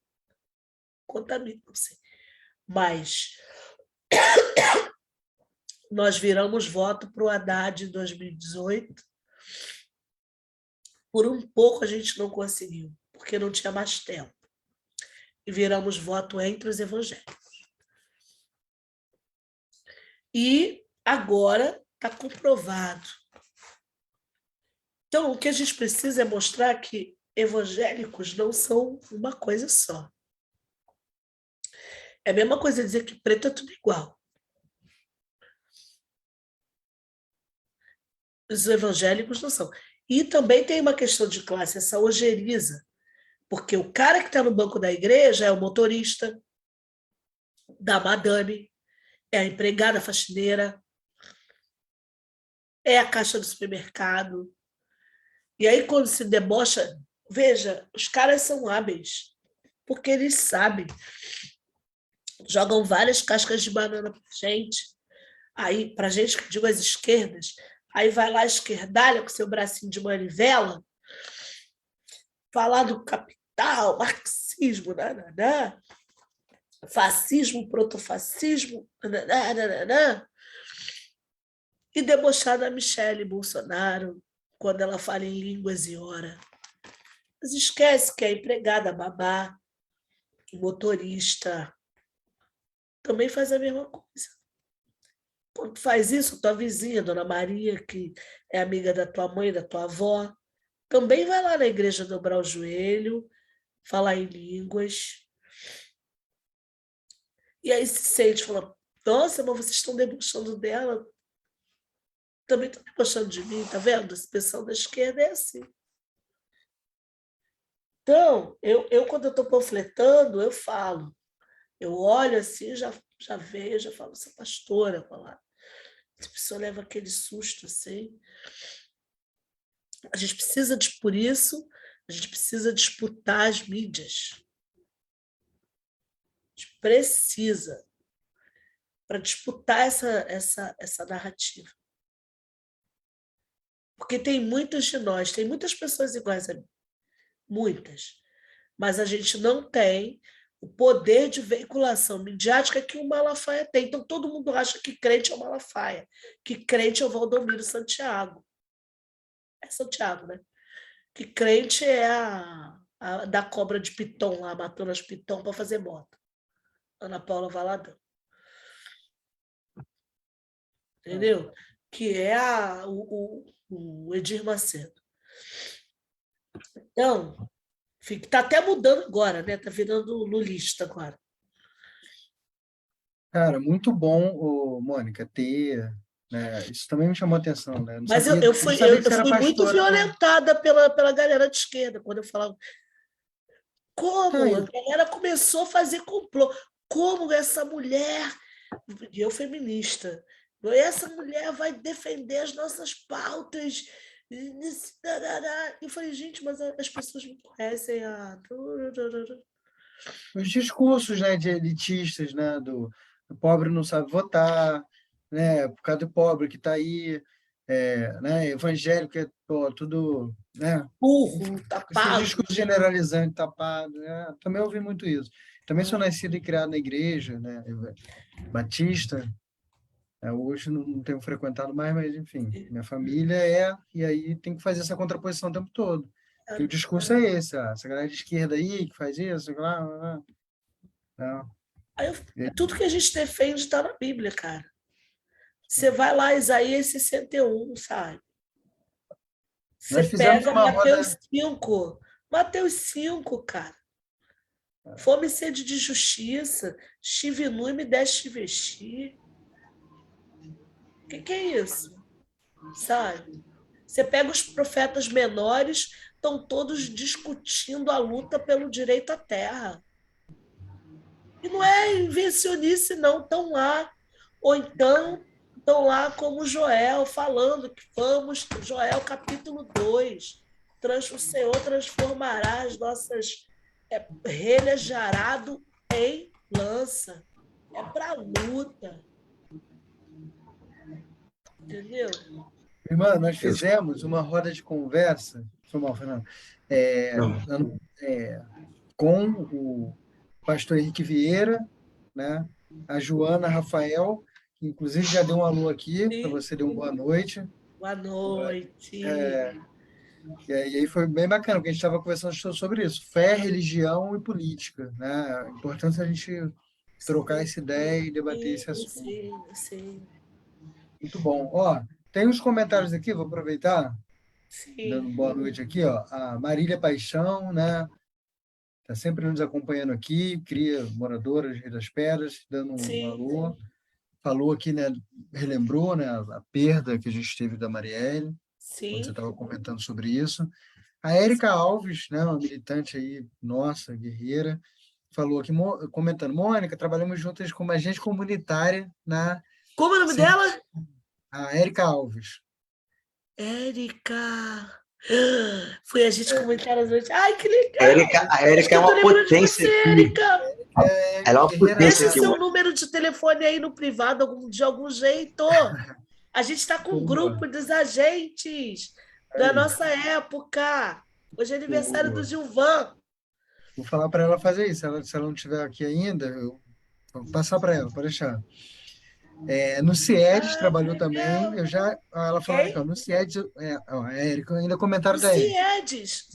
Speaker 3: Mas nós viramos voto para o Haddad em 2018. Por um pouco a gente não conseguiu, porque não tinha mais tempo. E viramos voto entre os evangélicos. E agora está comprovado. Então, o que a gente precisa é mostrar que evangélicos não são uma coisa só. É a mesma coisa dizer que preto é tudo igual. Os evangélicos não são. E também tem uma questão de classe, essa ojeriza. Porque o cara que está no banco da igreja é o motorista da madame, é a empregada faxineira, é a caixa do supermercado. E aí, quando se debocha, veja, os caras são hábeis, porque eles sabem. Jogam várias cascas de banana para gente. Aí, para gente, que digo as esquerdas, aí vai lá a esquerdalha com seu bracinho de manivela, falar do capital, marxismo, nananã, fascismo, protofascismo, nananã, e debochar da Michelle Bolsonaro quando ela fala em línguas e ora. Mas esquece que a empregada, a babá, o motorista, também faz a mesma coisa. Quando faz isso, tua vizinha, Dona Maria, que é amiga da tua mãe, da tua avó, também vai lá na igreja dobrar o joelho, falar em línguas. E aí se sente, fala, nossa, mas vocês estão debochando dela, também estão debochando de mim, tá vendo? Esse pessoal da esquerda é assim. Então, eu quando eu estou panfletando, eu falo. Eu olho assim, já vejo, já falo, essa pastora, falar. A pessoa leva aquele susto assim. A gente precisa, por isso, a gente precisa disputar as mídias. A gente precisa para disputar essa narrativa. Porque tem muitos de nós, tem muitas pessoas iguais a mim, muitas, mas a gente não tem o poder de veiculação midiática que o Malafaia tem. Então, todo mundo acha que crente é o Malafaia, que crente é o Valdomiro Santiago. É Santiago, né? Que crente é a da cobra de Piton lá, matando as Piton para fazer moto. Ana Paula Valadão. Entendeu? Que é o Edir Macedo. Então, está até mudando agora, né? Está virando lulista agora.
Speaker 1: Cara, muito bom, Mônica, ter. Né, isso também me chamou a atenção, né? Não
Speaker 3: Mas
Speaker 1: sabia,
Speaker 3: eu
Speaker 1: não
Speaker 3: fui
Speaker 1: sabia que você era
Speaker 3: muito
Speaker 1: pastora.
Speaker 3: violentada pela galera de esquerda, quando eu falava. Como? A
Speaker 1: Ah,
Speaker 3: galera começou a fazer complô. Como essa mulher, e eu feminista, essa mulher vai defender as nossas pautas E eu falei, gente, mas as pessoas me conhecem.
Speaker 1: Os discursos, né, de elitistas, né, do pobre não sabe votar, né, por causa do pobre que está aí, né, evangélico é pô, tudo, né,
Speaker 3: Burro,
Speaker 1: esse
Speaker 3: tapado.
Speaker 1: discurso generalizante, tapado, né, também ouvi muito isso. Também sou nascido e criado na igreja, né, batista, hoje não tenho frequentado mais, mas enfim, minha família e aí tem que fazer essa contraposição o tempo todo. Porque o discurso é esse, essa galera de esquerda aí que faz isso, lá, lá, lá. Não.
Speaker 3: Tudo que a gente defende está na Bíblia, cara. Você vai lá, Isaías 61, sabe? Você
Speaker 1: Nós fizemos
Speaker 3: pega
Speaker 1: uma
Speaker 3: Mateus
Speaker 1: roda.
Speaker 3: 5. Mateus 5, cara. Fome e sede de justiça, estive nu e me deste vestir. O que é isso? Sabe? Você pega os profetas menores, estão todos discutindo a luta pelo direito à terra. E não é invencionice, não. Estão lá. Ou então, estão lá como Joel, falando que vamos, Joel capítulo 2, o Senhor transformará as nossas relhas de arado em lança. É para luta. Entendeu?
Speaker 1: Irmã, nós fizemos uma roda de conversa. Foi mal, Fernando. Com o pastor Henrique Vieira, né? A Joana Rafael, que inclusive já deu um alô aqui, para você dar uma boa noite.
Speaker 3: Boa noite.
Speaker 1: E aí foi bem bacana, porque a gente estava conversando sobre isso, fé, religião e política, né? A importância a gente trocar essa ideia e debater esse assunto.
Speaker 3: Sim.
Speaker 1: Muito bom. Ó, tem uns comentários aqui, vou aproveitar, dando
Speaker 3: Sim.
Speaker 1: boa noite aqui, ó. A Marília Paixão, né? Está sempre nos acompanhando aqui, cria moradora de Rio das Pedras, dando um alô. Falou aqui, né? Relembrou, né? A perda que a gente teve da Marielle, quando você estava comentando sobre isso. A Érica Alves, né? Uma militante aí, nossa, guerreira, falou aqui, comentando, Mônica, trabalhamos juntas como agente comunitária na...
Speaker 3: Como é o nome dela?
Speaker 1: A Érica Alves.
Speaker 3: Érica. Foi a gente comentar as noites. Ai, que legal!
Speaker 2: A Érica é uma potência.
Speaker 3: Érica.
Speaker 2: Ela é uma potência.
Speaker 3: Deixa seu número de telefone aí no privado de algum jeito. A gente está com um grupo dos agentes da nossa época. Hoje é aniversário do Gilvan.
Speaker 1: Vou falar para ela fazer isso. Se ela não estiver aqui ainda, eu vou passar para ela, pode deixar. No CIEDES trabalhou também. Ela falou aqui, ó, no CIEDES, a Érica, ainda comentário da Érica.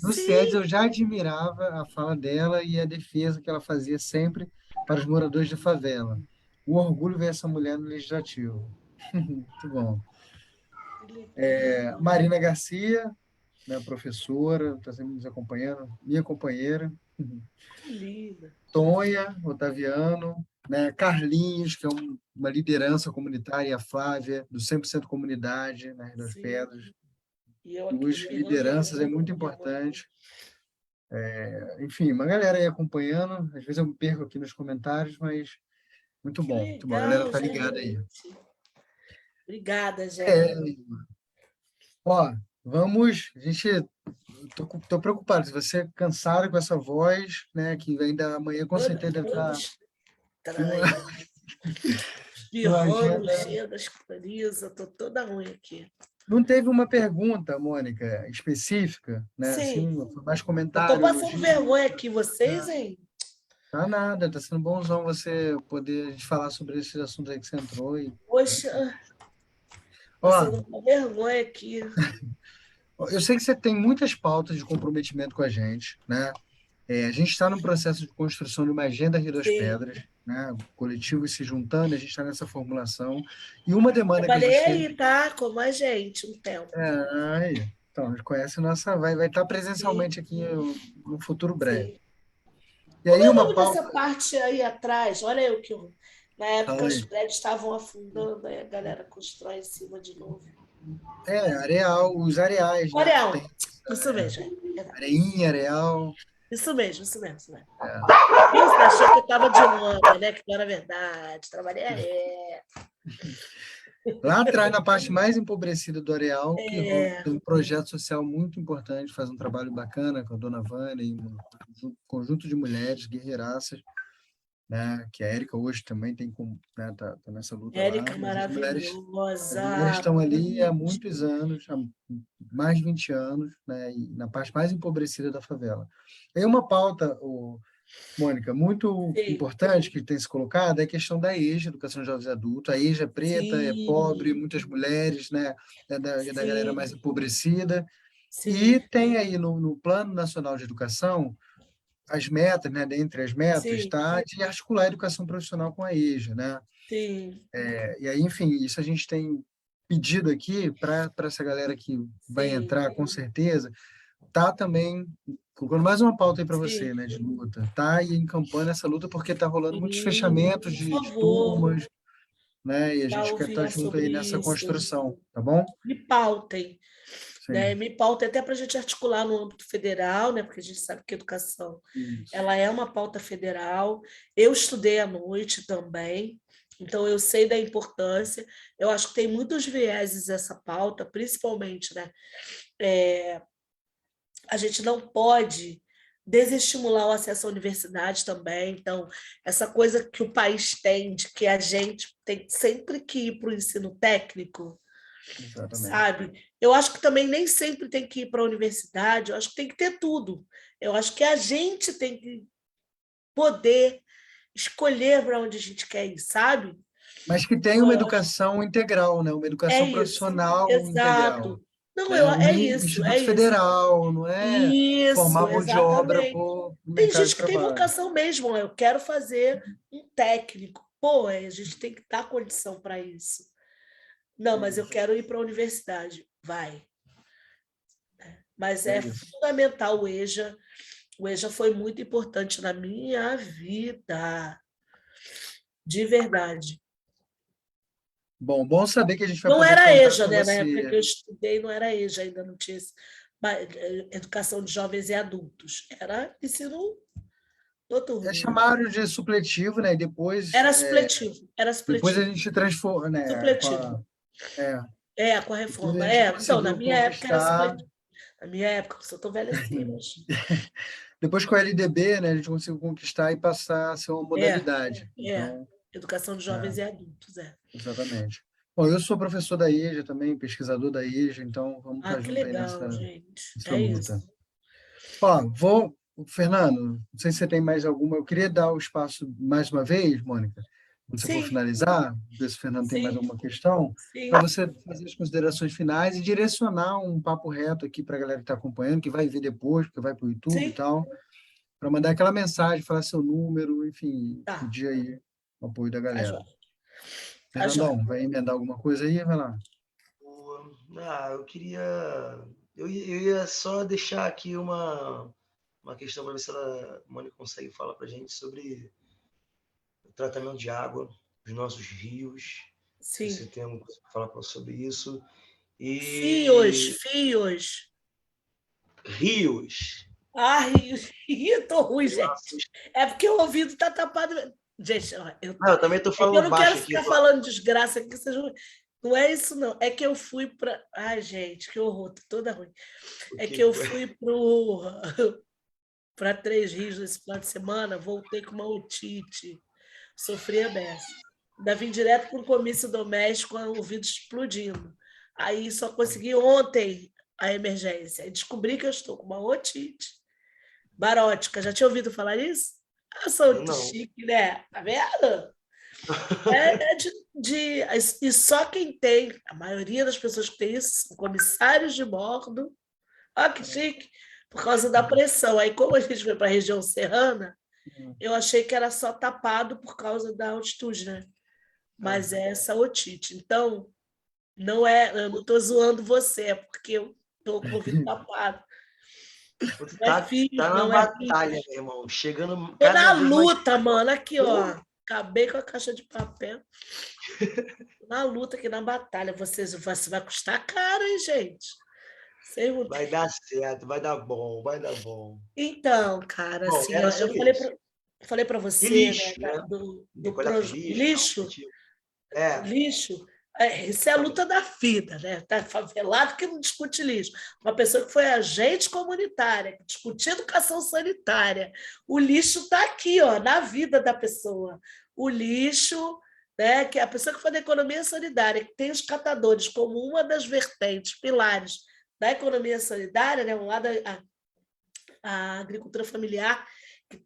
Speaker 1: No CIEDES eu já admirava a fala dela e a defesa que ela fazia sempre para os moradores de favela. O orgulho ver essa mulher no legislativo. Muito bom. Marina Garcia, né, professora, está sempre nos acompanhando, minha companheira.
Speaker 3: Que linda.
Speaker 1: Tonha, Otaviano, né, Carlinhos, que é uma liderança comunitária, a Flávia, do 100% Comunidade, na Rio das Pedras. Duas lideranças é muito importante. Enfim, uma galera aí acompanhando, às vezes eu me perco aqui nos comentários, mas muito bom, muito bom. A galera tá ligada aí.
Speaker 3: Obrigada, gente.
Speaker 1: Ó, vamos, a gente, tô preocupado, se você é cansado com essa voz, né, que ainda amanhã com certeza deve estar...
Speaker 3: Espirrando, cheia das coriza, tô toda ruim aqui.
Speaker 1: Não teve uma pergunta, Mônica, específica, né?
Speaker 3: Sim.
Speaker 1: Assim, mais comentário.
Speaker 3: Eu tô passando vergonha aqui, vocês, hein?
Speaker 1: Tá nada, tá sendo bonzão você poder falar sobre esses assuntos aí que você entrou.
Speaker 3: Poxa, passando uma vergonha aqui.
Speaker 1: Eu sei que você tem muitas pautas de comprometimento com a gente, né? A gente está num processo de construção de uma agenda Rio das Pedras, né? Coletivos se juntando, a gente está nessa formulação. E uma demanda que a gente
Speaker 3: teve... aí, tá? Como a gente, um tempo.
Speaker 1: Então, a gente conhece a nossa... Vai estar presencialmente aqui no futuro breve. E aí,
Speaker 3: uma pauta... dessa parte aí atrás, olha eu que... Na época, os prédios estavam afundando, aí a galera constrói em cima de novo.
Speaker 1: Areal, os areais.
Speaker 3: Areal,
Speaker 1: né?
Speaker 3: isso mesmo.
Speaker 1: Areinha, areal.
Speaker 3: Isso mesmo. Isso, achou que eu estava de onda, né? Que não era verdade. Trabalhei
Speaker 1: Lá atrás, na parte mais empobrecida do Areal, que
Speaker 3: É,
Speaker 1: tem um projeto social muito importante, faz um trabalho bacana com a dona Vânia e um conjunto de mulheres guerreiraças, né? Que a Érica hoje também tem, né, tá nessa luta lá,
Speaker 3: Érica
Speaker 1: mas as mulheres
Speaker 3: maravilhosa.
Speaker 1: estão ali há muitos anos, há mais de 20 anos, né? E na parte mais empobrecida da favela. Tem uma pauta, Mônica, muito
Speaker 3: Sim,
Speaker 1: importante que tem se colocado é a questão da EJA, Educação de Jovens e Adultos. A EJA é preta, é pobre,
Speaker 3: sim,
Speaker 1: muitas mulheres, né? É da galera mais
Speaker 3: sim,
Speaker 1: empobrecida.
Speaker 3: sim,
Speaker 1: E tem aí no Plano Nacional de Educação as metas, né? Dentre as metas,
Speaker 3: sim,
Speaker 1: está de articular a educação profissional com a EJA, né?
Speaker 3: sim,
Speaker 1: E aí, enfim, isso a gente tem pedido aqui para essa galera que vai
Speaker 3: sim,
Speaker 1: entrar, com certeza, tá também colocando mais uma pauta aí para você,
Speaker 3: sim,
Speaker 1: né, de luta. Tá aí encampando essa luta porque tá rolando muitos
Speaker 3: sim,
Speaker 1: fechamentos
Speaker 3: por
Speaker 1: de
Speaker 3: favor,
Speaker 1: turmas, né, e a
Speaker 3: para
Speaker 1: gente quer estar
Speaker 3: ouvir
Speaker 1: junto
Speaker 3: sobre
Speaker 1: aí nessa
Speaker 3: isso.
Speaker 1: construção, tá bom?
Speaker 3: Me pautem, né?
Speaker 1: Sim.
Speaker 3: Me pautem até para a gente articular no âmbito federal, né? Porque a gente sabe que a educação
Speaker 1: Isso.
Speaker 3: ela é uma pauta federal. Eu estudei à noite também, então eu sei da importância. Eu acho que tem muitos vieses essa pauta, principalmente, né? A gente não pode desestimular o acesso à universidade também. Então, essa coisa que o país tem de que a gente tem sempre que ir para o ensino técnico,
Speaker 1: Exatamente.
Speaker 3: sabe? Eu acho que também nem sempre tem que ir para a universidade, eu acho que tem que ter tudo. Eu acho que a gente tem que poder escolher para onde a gente quer ir, sabe?
Speaker 1: Mas que tem
Speaker 3: Então,
Speaker 1: uma
Speaker 3: eu acho
Speaker 1: educação integral, né? Uma
Speaker 3: é
Speaker 1: educação
Speaker 3: isso,
Speaker 1: profissional integral,
Speaker 3: exato. Não,
Speaker 1: né?
Speaker 3: é
Speaker 1: Unir
Speaker 3: isso, é
Speaker 1: Instituto
Speaker 3: isso.
Speaker 1: Federal, não é formar
Speaker 3: Isso,
Speaker 1: mão de obra para
Speaker 3: exatamente.
Speaker 1: o
Speaker 3: Tem
Speaker 1: mercado de
Speaker 3: gente que tem
Speaker 1: trabalho.
Speaker 3: vocação mesmo, eu quero fazer um técnico. Pô, a gente tem que dar condição para isso. Não,
Speaker 1: É
Speaker 3: mas eu
Speaker 1: isso,
Speaker 3: quero ir para a universidade. Vai. Mas
Speaker 1: é
Speaker 3: é
Speaker 1: isso.
Speaker 3: fundamental o EJA. O EJA foi muito importante na minha vida, de verdade.
Speaker 1: Bom saber que a gente vai
Speaker 3: Não
Speaker 1: poder
Speaker 3: era
Speaker 1: contar
Speaker 3: EJA,
Speaker 1: com
Speaker 3: né? Na época que
Speaker 1: você.
Speaker 3: eu estudei, não era EJA, ainda não tinha educação de jovens e adultos. Era ensino noturno.
Speaker 1: Chamaram de supletivo, né? E depois,
Speaker 3: Era supletivo, era
Speaker 1: depois a
Speaker 3: supletivo.
Speaker 1: gente transforma, né?
Speaker 3: Supletivo.
Speaker 1: É,
Speaker 3: Com a
Speaker 1: depois a
Speaker 3: reforma.
Speaker 1: gente
Speaker 3: Então, na
Speaker 1: conseguiu
Speaker 3: minha época era
Speaker 1: conquistar,
Speaker 3: supletivo. Na minha época, eu estou velha assim, mas...
Speaker 1: depois com a LDB, né? A gente conseguiu conquistar e passar a ser uma
Speaker 3: É,
Speaker 1: modalidade.
Speaker 3: é.
Speaker 1: Então,
Speaker 3: Educação de
Speaker 1: é,
Speaker 3: jovens e adultos, é.
Speaker 1: exatamente. Bom, eu sou professor da EJA também, pesquisador da EJA, então vamos
Speaker 3: Ah,
Speaker 1: estar
Speaker 3: que
Speaker 1: junto aí
Speaker 3: legal,
Speaker 1: nessa,
Speaker 3: gente.
Speaker 1: nessa
Speaker 3: É
Speaker 1: luta.
Speaker 3: isso.
Speaker 1: Fernando, não sei se você tem mais alguma, eu queria dar o espaço mais uma vez, Mônica, quando você for
Speaker 3: Sim,
Speaker 1: finalizar, ver se o Fernando tem mais
Speaker 3: sim,
Speaker 1: alguma questão,
Speaker 3: sim.
Speaker 1: para você fazer as considerações finais e direcionar um papo reto aqui para a galera que está acompanhando, que vai ver depois, porque vai para o YouTube e
Speaker 3: Sim,
Speaker 1: tal, para mandar aquela mensagem, falar seu número, enfim,
Speaker 3: tá.
Speaker 1: pedir aí o apoio da
Speaker 3: Tá
Speaker 1: galera.
Speaker 3: jóia. Tá jóia.
Speaker 1: Fernandão, vai emendar alguma coisa aí? Vai lá.
Speaker 2: Eu queria. Eu ia só deixar aqui uma questão para ver se a Mônica consegue falar para a gente sobre o tratamento de água dos nossos rios. Se
Speaker 3: Sim.
Speaker 2: você tem alguma coisa para falar sobre isso. E
Speaker 3: Fios.
Speaker 2: rios.
Speaker 3: Ah, Rio, tô ruim, gente.
Speaker 2: Nossos...
Speaker 3: É porque o ouvido tá tapado. Gente, ó,
Speaker 2: Não, eu também estou
Speaker 3: é que eu
Speaker 2: falando
Speaker 3: não quero
Speaker 2: baixo aqui.
Speaker 3: ficar falando desgraça aqui, vocês não é isso, não. É que eu fui para. Ai, gente, que horror, tô toda ruim. É que
Speaker 2: Porque
Speaker 3: eu fui para Três Rios esse final de semana, voltei com uma otite, sofri a beça. Ainda vim direto para um comício doméstico com o ouvido explodindo. Aí só consegui ontem a emergência. E descobri que eu estou com uma otite barótica. Já tinha ouvido falar isso? Eu sou muito
Speaker 2: não.
Speaker 3: chique, né? Tá vendo? E só quem tem, a maioria das pessoas que tem isso, são comissários de bordo. Olha que chique! Por causa da pressão. Aí, como a gente foi para a região serrana, eu achei que era só tapado por causa da altitude, né? Mas é essa otite. Então, não é, eu não estou zoando você, é porque eu estou com o ouvido tapado.
Speaker 2: Tu
Speaker 3: Não é
Speaker 2: tá
Speaker 3: fios,
Speaker 2: na
Speaker 3: não é
Speaker 2: batalha,
Speaker 3: fios.
Speaker 2: meu irmão. Chegando
Speaker 3: Tô
Speaker 2: cada
Speaker 3: na
Speaker 2: vez mais.
Speaker 3: luta, mano. Aqui, ó. Acabei com a caixa de papel. Tô na luta aqui na batalha. Você vai custar caro, hein, gente? Sei muito.
Speaker 2: Vai dar certo, vai dar bom, vai dar bom.
Speaker 3: Então, cara,
Speaker 2: Bom,
Speaker 3: assim,
Speaker 2: era
Speaker 3: ó, eu
Speaker 2: sobre isso.
Speaker 3: falei para
Speaker 2: E
Speaker 3: você, né,
Speaker 2: lixo, né?
Speaker 3: do
Speaker 2: Recoleta de lixo, tal,
Speaker 3: lixo,
Speaker 2: tipo. É,
Speaker 3: lixo. Isso é a luta da vida, né? Tá favelado que não discute lixo. Uma pessoa que foi agente comunitária, que discutiu educação sanitária. O lixo está aqui, ó, na vida da pessoa. O lixo, né, que é a pessoa que foi da economia solidária, que tem os catadores como uma das vertentes, pilares da economia solidária, né? Um lado a agricultura familiar,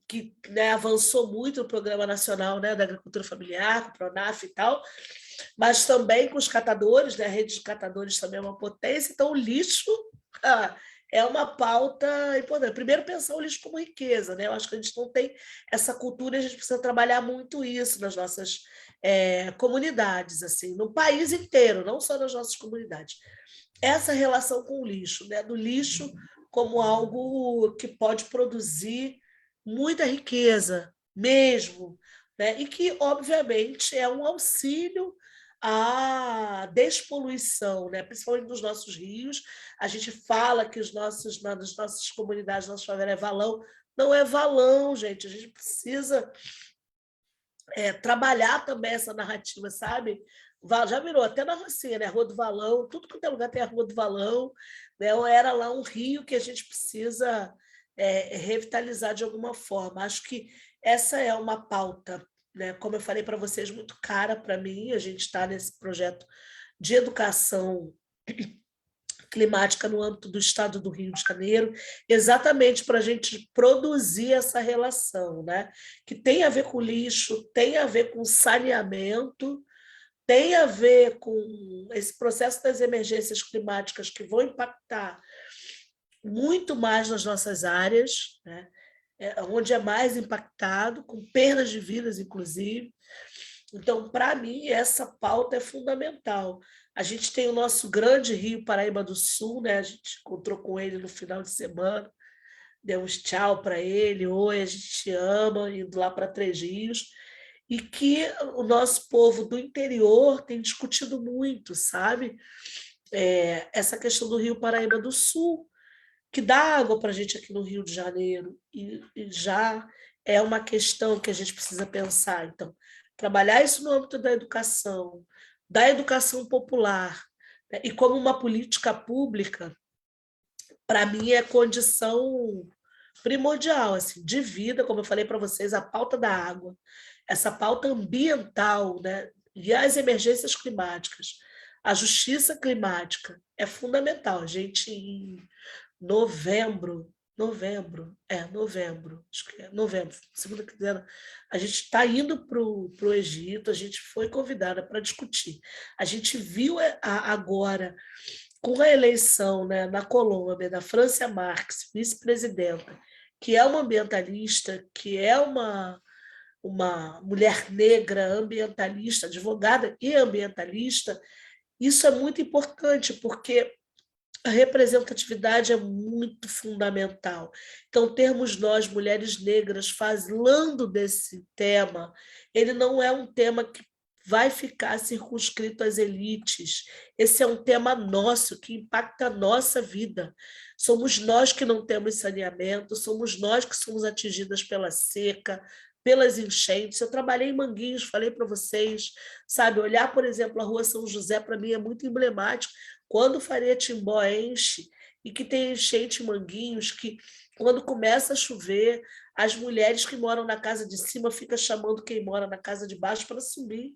Speaker 3: que né, avançou muito no Programa Nacional, né, da Agricultura Familiar, com o PRONAF e tal, mas também com os catadores, né, a rede de catadores também é uma potência, então o lixo é uma pauta importante. Primeiro, pensar o lixo como riqueza, né? Eu acho que a gente não tem essa cultura, a gente precisa trabalhar muito isso nas nossas comunidades, assim, no país inteiro, não só nas nossas comunidades. Essa relação com o lixo, né? Do lixo como algo que pode produzir muita riqueza, mesmo, né? E que, obviamente, é um auxílio à despoluição, né? Principalmente dos nossos rios. A gente fala que nas nossas comunidades, nossa favela é valão. Não é valão, gente. A gente precisa trabalhar também essa narrativa, sabe? Já virou até na Rocinha, né? Rua do Valão, tudo quanto é lugar tem a Rua do Valão, né? Ou era lá um rio que a gente precisa revitalizar de alguma forma. Acho que essa é uma pauta, né? Como eu falei para vocês, muito cara para mim. A gente está nesse projeto de educação climática no âmbito do estado do Rio de Janeiro, exatamente para a gente produzir essa relação, né? Que tem a ver com lixo, tem a ver com saneamento, tem a ver com esse processo das emergências climáticas que vão impactar muito mais nas nossas áreas, né? Onde é mais impactado, com perdas de vidas, inclusive. Então, para mim, essa pauta é fundamental. A gente tem o nosso grande Rio Paraíba do Sul, né? A gente encontrou com ele no final de semana, deu uns tchau para ele, oi, a gente te ama, indo lá para Três Rios, e que o nosso povo do interior tem discutido muito, sabe? Essa questão do Rio Paraíba do Sul, que dá água para a gente aqui no Rio de Janeiro, e já é uma questão que a gente precisa pensar. Então, trabalhar isso no âmbito da educação popular, né? E como uma política pública, para mim, é condição primordial, assim, de vida, como eu falei para vocês, a pauta da água, essa pauta ambiental, né? E as emergências climáticas, a justiça climática é fundamental. A gente, em novembro, acho que é novembro, segunda quinzena, a gente está indo para o Egito, a gente foi convidada para discutir. A gente viu agora, com a eleição, né, na Colômbia, da Francia Marques, vice-presidenta, que é uma ambientalista, que é uma mulher negra ambientalista, advogada e ambientalista. Isso é muito importante, porque a representatividade é muito fundamental. Então, termos nós, mulheres negras, falando desse tema, ele não é um tema que vai ficar circunscrito às elites. Esse é um tema nosso, que impacta a nossa vida. Somos nós que não temos saneamento, somos nós que somos atingidas pela seca, pelas enchentes. Eu trabalhei em Manguinhos, falei para vocês, sabe, olhar, por exemplo, a Rua São José, para mim é muito emblemático. Quando Faria Timbó enche, e que tem enchente em Manguinhos, que quando começa a chover, as mulheres que moram na casa de cima ficam chamando quem mora na casa de baixo para subir,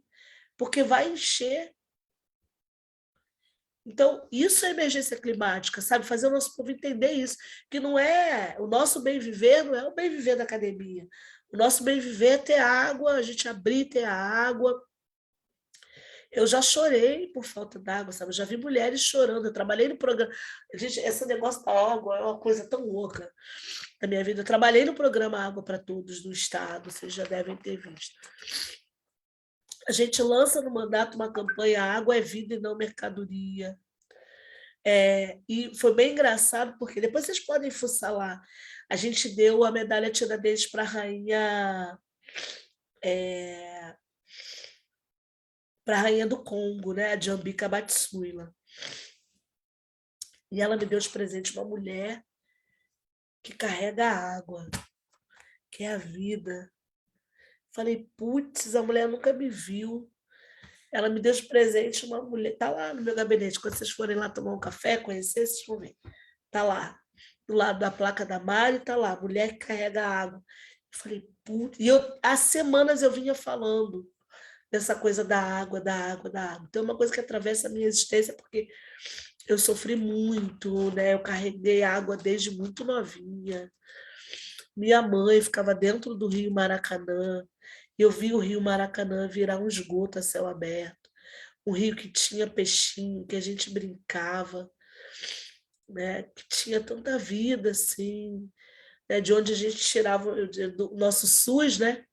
Speaker 3: porque vai encher. Então, isso é emergência climática, sabe? Fazer o nosso povo entender isso, que não é o nosso bem viver, não é o bem viver da academia. O nosso bem viver é ter água, a gente abrir, ter a água. Eu já chorei por falta d'água, sabe? Eu já vi mulheres chorando. Eu trabalhei no programa. Gente, esse negócio da água é uma coisa tão louca na minha vida. Eu trabalhei no programa Água para Todos do Estado, vocês já devem ter visto. A gente lança no mandato uma campanha Água é Vida e Não Mercadoria. E foi bem engraçado, porque depois vocês podem fuçar lá. A gente deu a medalha Tiradentes para a rainha. Para a rainha do Congo, né? A Jambika Batsuila. E ela me deu de presente uma mulher que carrega a água, que é a vida. Falei, putz, a mulher nunca me viu. Ela me deu de presente uma mulher, tá lá no meu gabinete. Quando vocês forem lá tomar um café, conhecer, vocês vão ver. Tá lá, do lado da placa da Mari, tá lá, mulher que carrega água. Eu falei, puta. E há semanas eu vinha falando dessa coisa da água, da água, da água. Então, é uma coisa que atravessa a minha existência, porque eu sofri muito, né? Eu carreguei água desde muito novinha. Minha mãe ficava dentro do Rio Maracanã. Eu vi o Rio Maracanã virar um esgoto a céu aberto. Um rio que tinha peixinho, que a gente brincava, né? Que tinha tanta vida, assim, né? De onde a gente tirava do nosso SUS, né?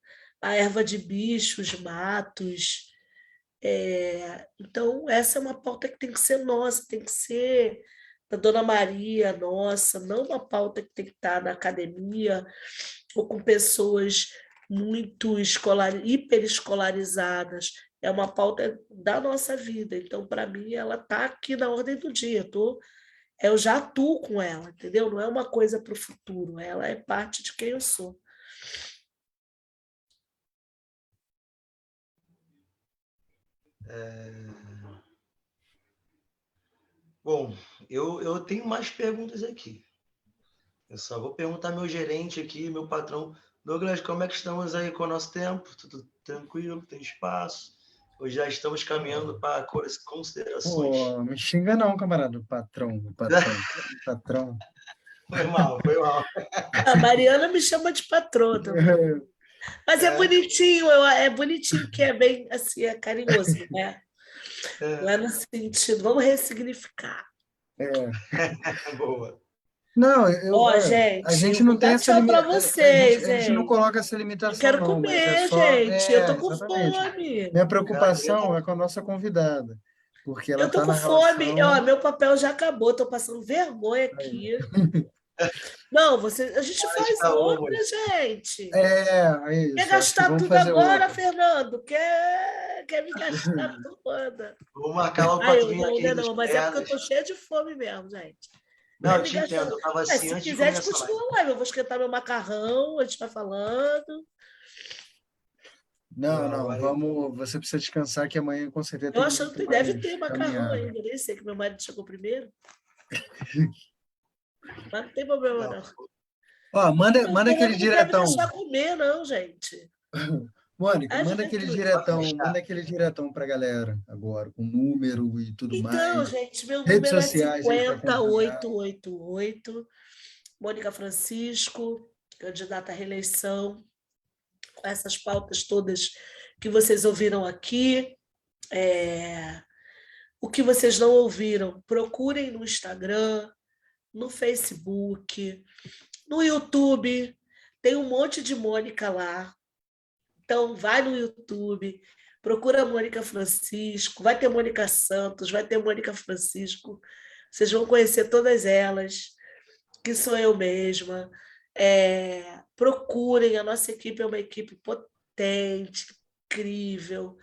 Speaker 3: A erva de bichos, matos. Então, essa é uma pauta que tem que ser nossa, tem que ser da Dona Maria, nossa, não uma pauta que tem que estar na academia ou com pessoas muito hiperescolarizadas. É uma pauta da nossa vida. Então, para mim, ela está aqui na ordem do dia. Eu já atuo com ela, entendeu? Não é uma coisa para o futuro, ela é parte de quem eu sou.
Speaker 2: Bom, eu tenho mais perguntas aqui. Eu só vou perguntar ao meu gerente aqui, meu patrão. Douglas, como é que estamos aí com o nosso tempo? Tudo tranquilo? Tem espaço? Ou já estamos caminhando para considerações?
Speaker 1: Pô, me xinga não, camarada. O patrão.
Speaker 2: Foi mal, foi mal.
Speaker 3: A Mariana me chama de patroa também. Mas é
Speaker 2: É,
Speaker 3: bonitinho, é bonitinho que é bem assim, é carinhoso, né? Não é no sentido, vamos ressignificar.
Speaker 2: boa.
Speaker 1: Não,
Speaker 3: Ó,
Speaker 1: a
Speaker 3: gente,
Speaker 1: gente
Speaker 3: eu
Speaker 1: não
Speaker 3: vou
Speaker 1: tem
Speaker 3: dar
Speaker 1: essa
Speaker 3: tchau para
Speaker 1: limitação, a
Speaker 3: vocês,
Speaker 1: gente não
Speaker 3: hein?
Speaker 1: coloca essa
Speaker 3: Eu
Speaker 1: limitação,
Speaker 3: quero
Speaker 1: não, mas é
Speaker 3: comer,
Speaker 1: só,
Speaker 3: gente. Eu tô com
Speaker 1: exatamente.
Speaker 3: fome.
Speaker 1: Minha
Speaker 2: Cara,
Speaker 1: preocupação é com a nossa convidada, porque ela
Speaker 3: Eu tô
Speaker 1: está
Speaker 3: com
Speaker 1: na
Speaker 3: fome. Ó,
Speaker 1: relação.
Speaker 3: meu papel já acabou, tô passando vergonha
Speaker 1: Aí.
Speaker 3: aqui. Não, a gente
Speaker 2: mas
Speaker 3: faz
Speaker 2: tá bom,
Speaker 3: outra,
Speaker 2: moço.
Speaker 3: gente.
Speaker 1: É
Speaker 3: Quer
Speaker 1: isso, acho que
Speaker 3: gastar
Speaker 1: vamos
Speaker 3: tudo
Speaker 1: fazer
Speaker 3: agora,
Speaker 1: outra.
Speaker 3: Fernando? Quer me gastar tudo? Manda.
Speaker 2: Vou marcar logo
Speaker 3: Ah,
Speaker 2: para tu
Speaker 3: eu
Speaker 2: vir
Speaker 3: não,
Speaker 2: aqui
Speaker 3: né,
Speaker 2: Rio das
Speaker 3: não, mas é porque eu
Speaker 2: Pedras.
Speaker 3: tô cheia de fome mesmo, gente.
Speaker 2: Não,
Speaker 3: Quer
Speaker 2: eu
Speaker 3: me
Speaker 2: te
Speaker 3: gastar?
Speaker 2: entendo. Eu tava
Speaker 3: Ah,
Speaker 2: assim
Speaker 3: se
Speaker 2: antes de
Speaker 3: quiser, a gente
Speaker 2: começar a
Speaker 3: continua
Speaker 2: live.
Speaker 3: a live. Eu vou esquentar meu macarrão, a gente vai falando.
Speaker 1: Não,
Speaker 2: Não,
Speaker 1: não,
Speaker 2: agora
Speaker 1: vamos. Você precisa descansar, que amanhã com certeza
Speaker 3: Eu
Speaker 1: tem
Speaker 3: achando
Speaker 1: muito
Speaker 3: que deve ter
Speaker 1: mais
Speaker 3: macarrão
Speaker 1: caminhada.
Speaker 3: ainda, nem sei que meu marido chegou primeiro. Mas não tem problema,
Speaker 2: não.
Speaker 3: não.
Speaker 1: Ó,
Speaker 3: O
Speaker 1: manda aquele
Speaker 3: Fernando não quer me
Speaker 1: diretão.
Speaker 3: deixar comer, não, gente.
Speaker 1: Mônica,
Speaker 3: É juventude.
Speaker 2: Pode deixar.
Speaker 1: manda aquele diretão para a galera agora, com número e tudo
Speaker 3: Então,
Speaker 1: mais.
Speaker 3: gente, meu
Speaker 1: Redes
Speaker 3: número é
Speaker 1: sociais aí para acompanhar.
Speaker 3: 50888, Mônica Francisco, candidata à reeleição, com essas pautas todas que vocês ouviram aqui. O que vocês não ouviram, procurem no Instagram, no Facebook, no YouTube. Tem um monte de Mônica lá. Então, vai no YouTube, procura a Mônica Francisco, vai ter Mônica Santos, vai ter Mônica Francisco. Vocês vão conhecer todas elas, que sou eu mesma. Procurem, a nossa equipe é uma equipe potente, incrível,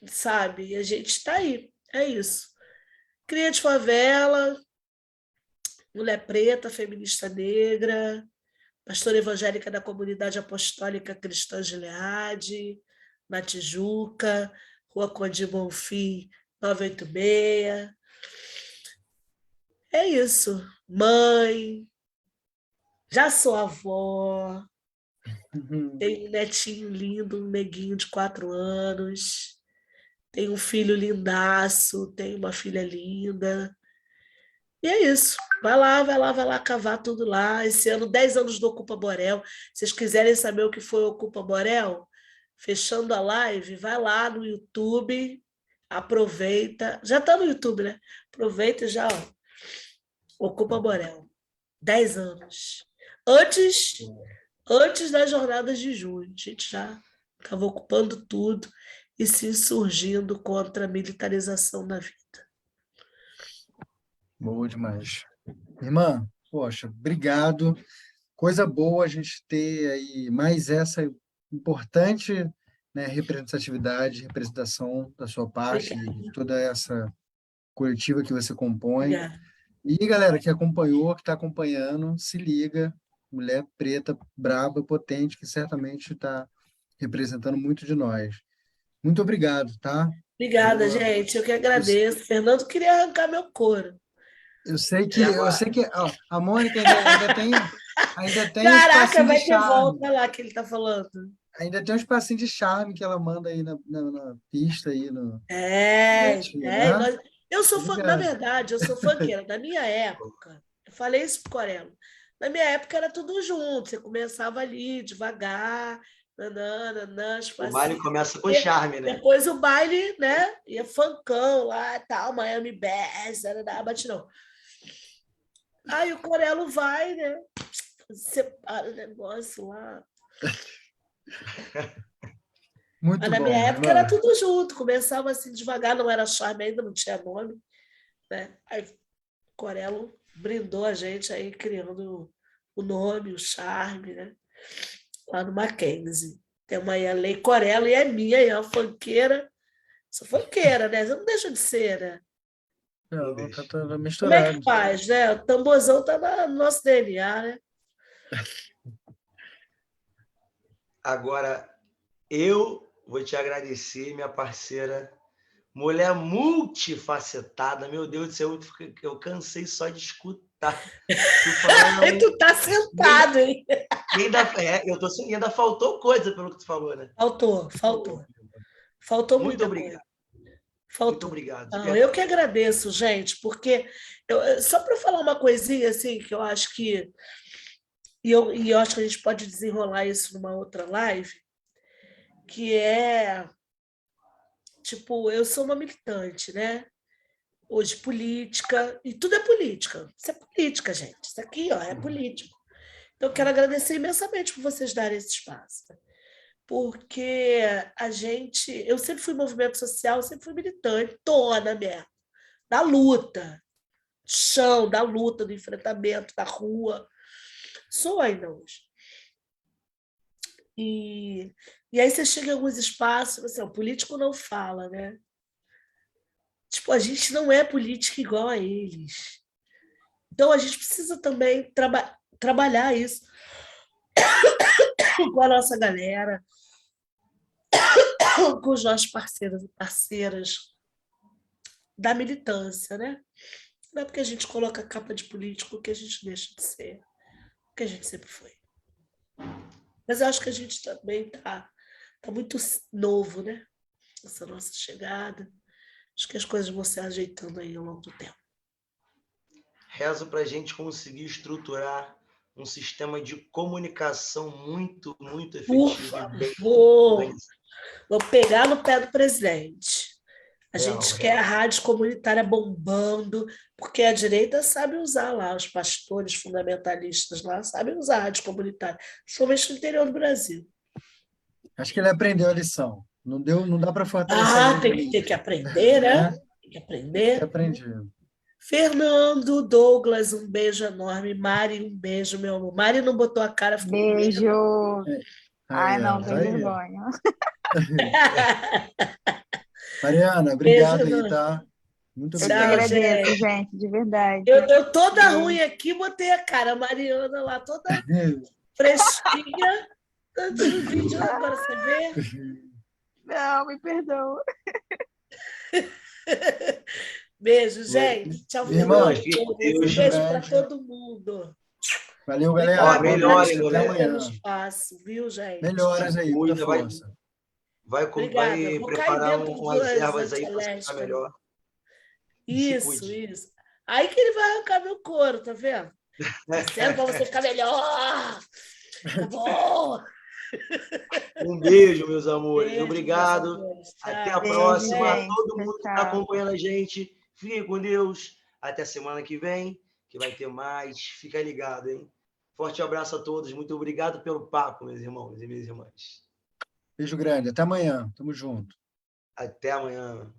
Speaker 3: sabe? A gente está aí, é isso. Cria de favela, mulher preta, feminista negra, pastora evangélica da Comunidade Apostólica Cristã Gileade, na Tijuca, Rua Conde Bonfim, 986. É isso. Mãe, já sou avó,
Speaker 1: Uhum.
Speaker 3: tenho um netinho lindo, um neguinho de 4 anos, tenho um filho lindaço, tenho uma filha linda. E é isso. Vai lá cavar tudo lá. Esse ano, 10 anos do Ocupa Borel. Se vocês quiserem saber o que foi o Ocupa Borel, fechando a live, vai lá no YouTube, aproveita. Já está no YouTube, né? Aproveita e já, ó, Ocupa Borel. 10 anos. Antes das jornadas de junho. A gente já estava ocupando tudo e se insurgindo contra a militarização da vida.
Speaker 1: Boa demais. Irmã, poxa, obrigado. Coisa boa a gente ter aí mais essa importante, né, representatividade, representação da sua parte
Speaker 3: Obrigada.
Speaker 1: e de toda essa coletiva que você compõe.
Speaker 3: Obrigada.
Speaker 1: E galera que acompanhou, que está acompanhando, se liga, mulher preta, braba, potente, que certamente está representando muito de nós. Muito obrigado, tá?
Speaker 3: Obrigada,
Speaker 1: Eu,
Speaker 3: gente. Eu que
Speaker 1: eu,
Speaker 3: agradeço. Fernando queria arrancar meu couro.
Speaker 2: E
Speaker 1: eu
Speaker 2: agora?
Speaker 1: sei que ó, a Mônica ainda tem um
Speaker 3: Caraca,
Speaker 1: espacinho de
Speaker 3: vai ter
Speaker 1: charme.
Speaker 3: volta lá que ele tá falando.
Speaker 1: Ainda tem um espacinho de charme que ela manda aí na pista aí no
Speaker 3: É,
Speaker 1: divertido, né?
Speaker 3: eu sou
Speaker 1: Tô
Speaker 3: fã, na
Speaker 1: ligado.
Speaker 3: verdade, eu sou funkeira. Na minha época, eu falei isso pro Corelo. Na minha época era tudo junto, você começava ali devagar, nananana,
Speaker 2: O baile
Speaker 3: espacinho.
Speaker 2: começa com charme, né?
Speaker 3: Depois o baile, né? Ia funkão lá, tal, Miami Bass, batidão. Aí o Corelo vai, né? Separa o negócio lá. Mas
Speaker 1: Muito
Speaker 3: na minha
Speaker 1: bom.
Speaker 3: época era tudo junto, começava assim devagar, não era charme ainda, não tinha nome, né? Aí o Corelo brindou a gente aí criando o nome, o charme, né? Lá no Mackenzie. Tem uma aí, a Lei Corelo, e é minha, e é uma funkeira. Sou funkeira, né? Você não deixa de ser, né?
Speaker 2: Não
Speaker 1: Não,
Speaker 2: deixa.
Speaker 1: tá
Speaker 3: Como é
Speaker 1: misturado.
Speaker 3: que faz, né? O tamborzão tá no nosso DNA, né?
Speaker 2: Agora, eu vou te agradecer, minha parceira. Mulher multifacetada, meu Deus do céu, eu cansei só de escutar tu
Speaker 3: Aí
Speaker 2: falando.
Speaker 3: tu tá
Speaker 2: E ainda,
Speaker 3: sentado, hein?
Speaker 2: e ainda faltou coisa pelo que tu falou, né?
Speaker 3: Faltou,
Speaker 2: Pô,
Speaker 3: faltou. Faltou
Speaker 2: muito
Speaker 3: muita coisa.
Speaker 2: obrigado, muito
Speaker 3: Faltou.
Speaker 2: obrigado, de
Speaker 3: Não, eu que
Speaker 2: verdade.
Speaker 3: agradeço, gente, porque só para falar uma coisinha assim, que eu acho que. E eu acho que a gente pode desenrolar isso numa outra live, que é tipo, eu sou uma militante, né? Hoje política, e tudo é política. Isso é política, gente. Isso aqui, ó, é político. Então, eu quero agradecer imensamente por vocês darem esse espaço. Porque a gente. Eu sempre fui movimento social, sempre fui militante, tona mesmo, da luta, chão, da luta, do enfrentamento, da rua. Sou ainda hoje. E aí você chega em alguns espaços, assim, o político não fala, né? Tipo, a gente não é político igual a eles. Então, a gente precisa também trabalhar isso com a nossa galera, com os nossos parceiros e parceiras da militância, né? Não é porque a gente coloca a capa de político que a gente deixa de ser o que a gente sempre foi. Mas eu acho que a gente também tá muito novo, né? Essa nossa chegada. Acho que as coisas vão se ajeitando aí ao longo do tempo.
Speaker 2: Rezo para a gente conseguir estruturar um sistema de comunicação muito, muito
Speaker 3: Por
Speaker 2: efetivo e bem
Speaker 3: favor,
Speaker 2: organizado.
Speaker 3: vou pegar no pé do presidente. A
Speaker 2: Real,
Speaker 3: gente quer a
Speaker 2: real.
Speaker 3: rádio comunitária bombando, porque a direita sabe usar lá, os pastores fundamentalistas lá sabem usar a rádio comunitária, principalmente no interior do Brasil.
Speaker 1: Acho que ele aprendeu a lição. Não dá para fortalecer a
Speaker 3: Ah,
Speaker 1: grande
Speaker 3: tem que ter que
Speaker 1: mídia,
Speaker 3: aprender, né?
Speaker 1: né?
Speaker 3: Tem que
Speaker 1: Tem que ter
Speaker 3: aprender.
Speaker 1: aprendido.
Speaker 3: Fernando, Douglas, um beijo enorme. Mari, um beijo, meu amor. Mari não botou a cara, ficou com medo.
Speaker 4: Beijo.
Speaker 1: Aí,
Speaker 4: Ai, não,
Speaker 1: ó, tá
Speaker 4: tem
Speaker 1: aí.
Speaker 4: vergonha.
Speaker 1: Mariana,
Speaker 3: Beijo
Speaker 1: obrigado aí,
Speaker 3: enorme.
Speaker 1: tá? Muito
Speaker 4: Eu que
Speaker 3: Tchau,
Speaker 1: obrigado.
Speaker 4: agradeço,
Speaker 3: gente.
Speaker 4: gente, de verdade.
Speaker 3: Eu toda ruim
Speaker 4: Beijo.
Speaker 3: aqui, botei a cara. A Mariana lá, toda fresquinha. Tanto no vídeo agora, você vê?
Speaker 4: Não, me perdoa.
Speaker 3: Beijo, gente. Tchau,
Speaker 2: Irmãos,
Speaker 3: Fernando.
Speaker 1: Irmão,
Speaker 2: fiquem com
Speaker 3: Douglas. Um
Speaker 1: beijo
Speaker 2: Deus.
Speaker 3: beijo para
Speaker 1: grande.
Speaker 3: todo mundo.
Speaker 1: Valeu, galera.
Speaker 2: Ó,
Speaker 3: Obrigada
Speaker 1: Boa
Speaker 3: por
Speaker 1: noite.
Speaker 2: melhorem,
Speaker 1: Até
Speaker 3: estar
Speaker 2: mulher.
Speaker 3: dando
Speaker 1: amanhã.
Speaker 3: espaço, viu, gente?
Speaker 1: Melhoras
Speaker 2: Se
Speaker 1: aí, muita
Speaker 2: cuida,
Speaker 1: força.
Speaker 3: Obrigada.
Speaker 2: vai
Speaker 3: Vou cair
Speaker 2: preparar
Speaker 3: dentro
Speaker 2: umas
Speaker 3: das
Speaker 2: ervas aí para você ficar
Speaker 3: antialérgicas.
Speaker 2: melhor. Se
Speaker 3: Isso,
Speaker 2: cuide.
Speaker 3: isso. Aí que ele vai arrancar meu couro, tá vendo? Dizendo para você ficar melhor. Tá bom.
Speaker 2: Um beijo, meus amores.
Speaker 3: Beijo, meus
Speaker 2: Obrigado.
Speaker 3: amores.
Speaker 2: Até a
Speaker 3: Tchau. Tchau,
Speaker 4: Beijo,
Speaker 2: próxima. A
Speaker 3: gente.
Speaker 4: gente.
Speaker 2: todo
Speaker 4: Tchau,
Speaker 2: mundo que está
Speaker 4: tchau.
Speaker 2: acompanhando a gente, fiquem com Deus. Até semana que vem, que vai ter mais. Fica ligado, hein? Forte abraço a todos. Muito obrigado pelo papo, meus irmãos e minhas irmãs.
Speaker 1: Beijo grande. Até amanhã. Tamo junto.
Speaker 2: Até amanhã.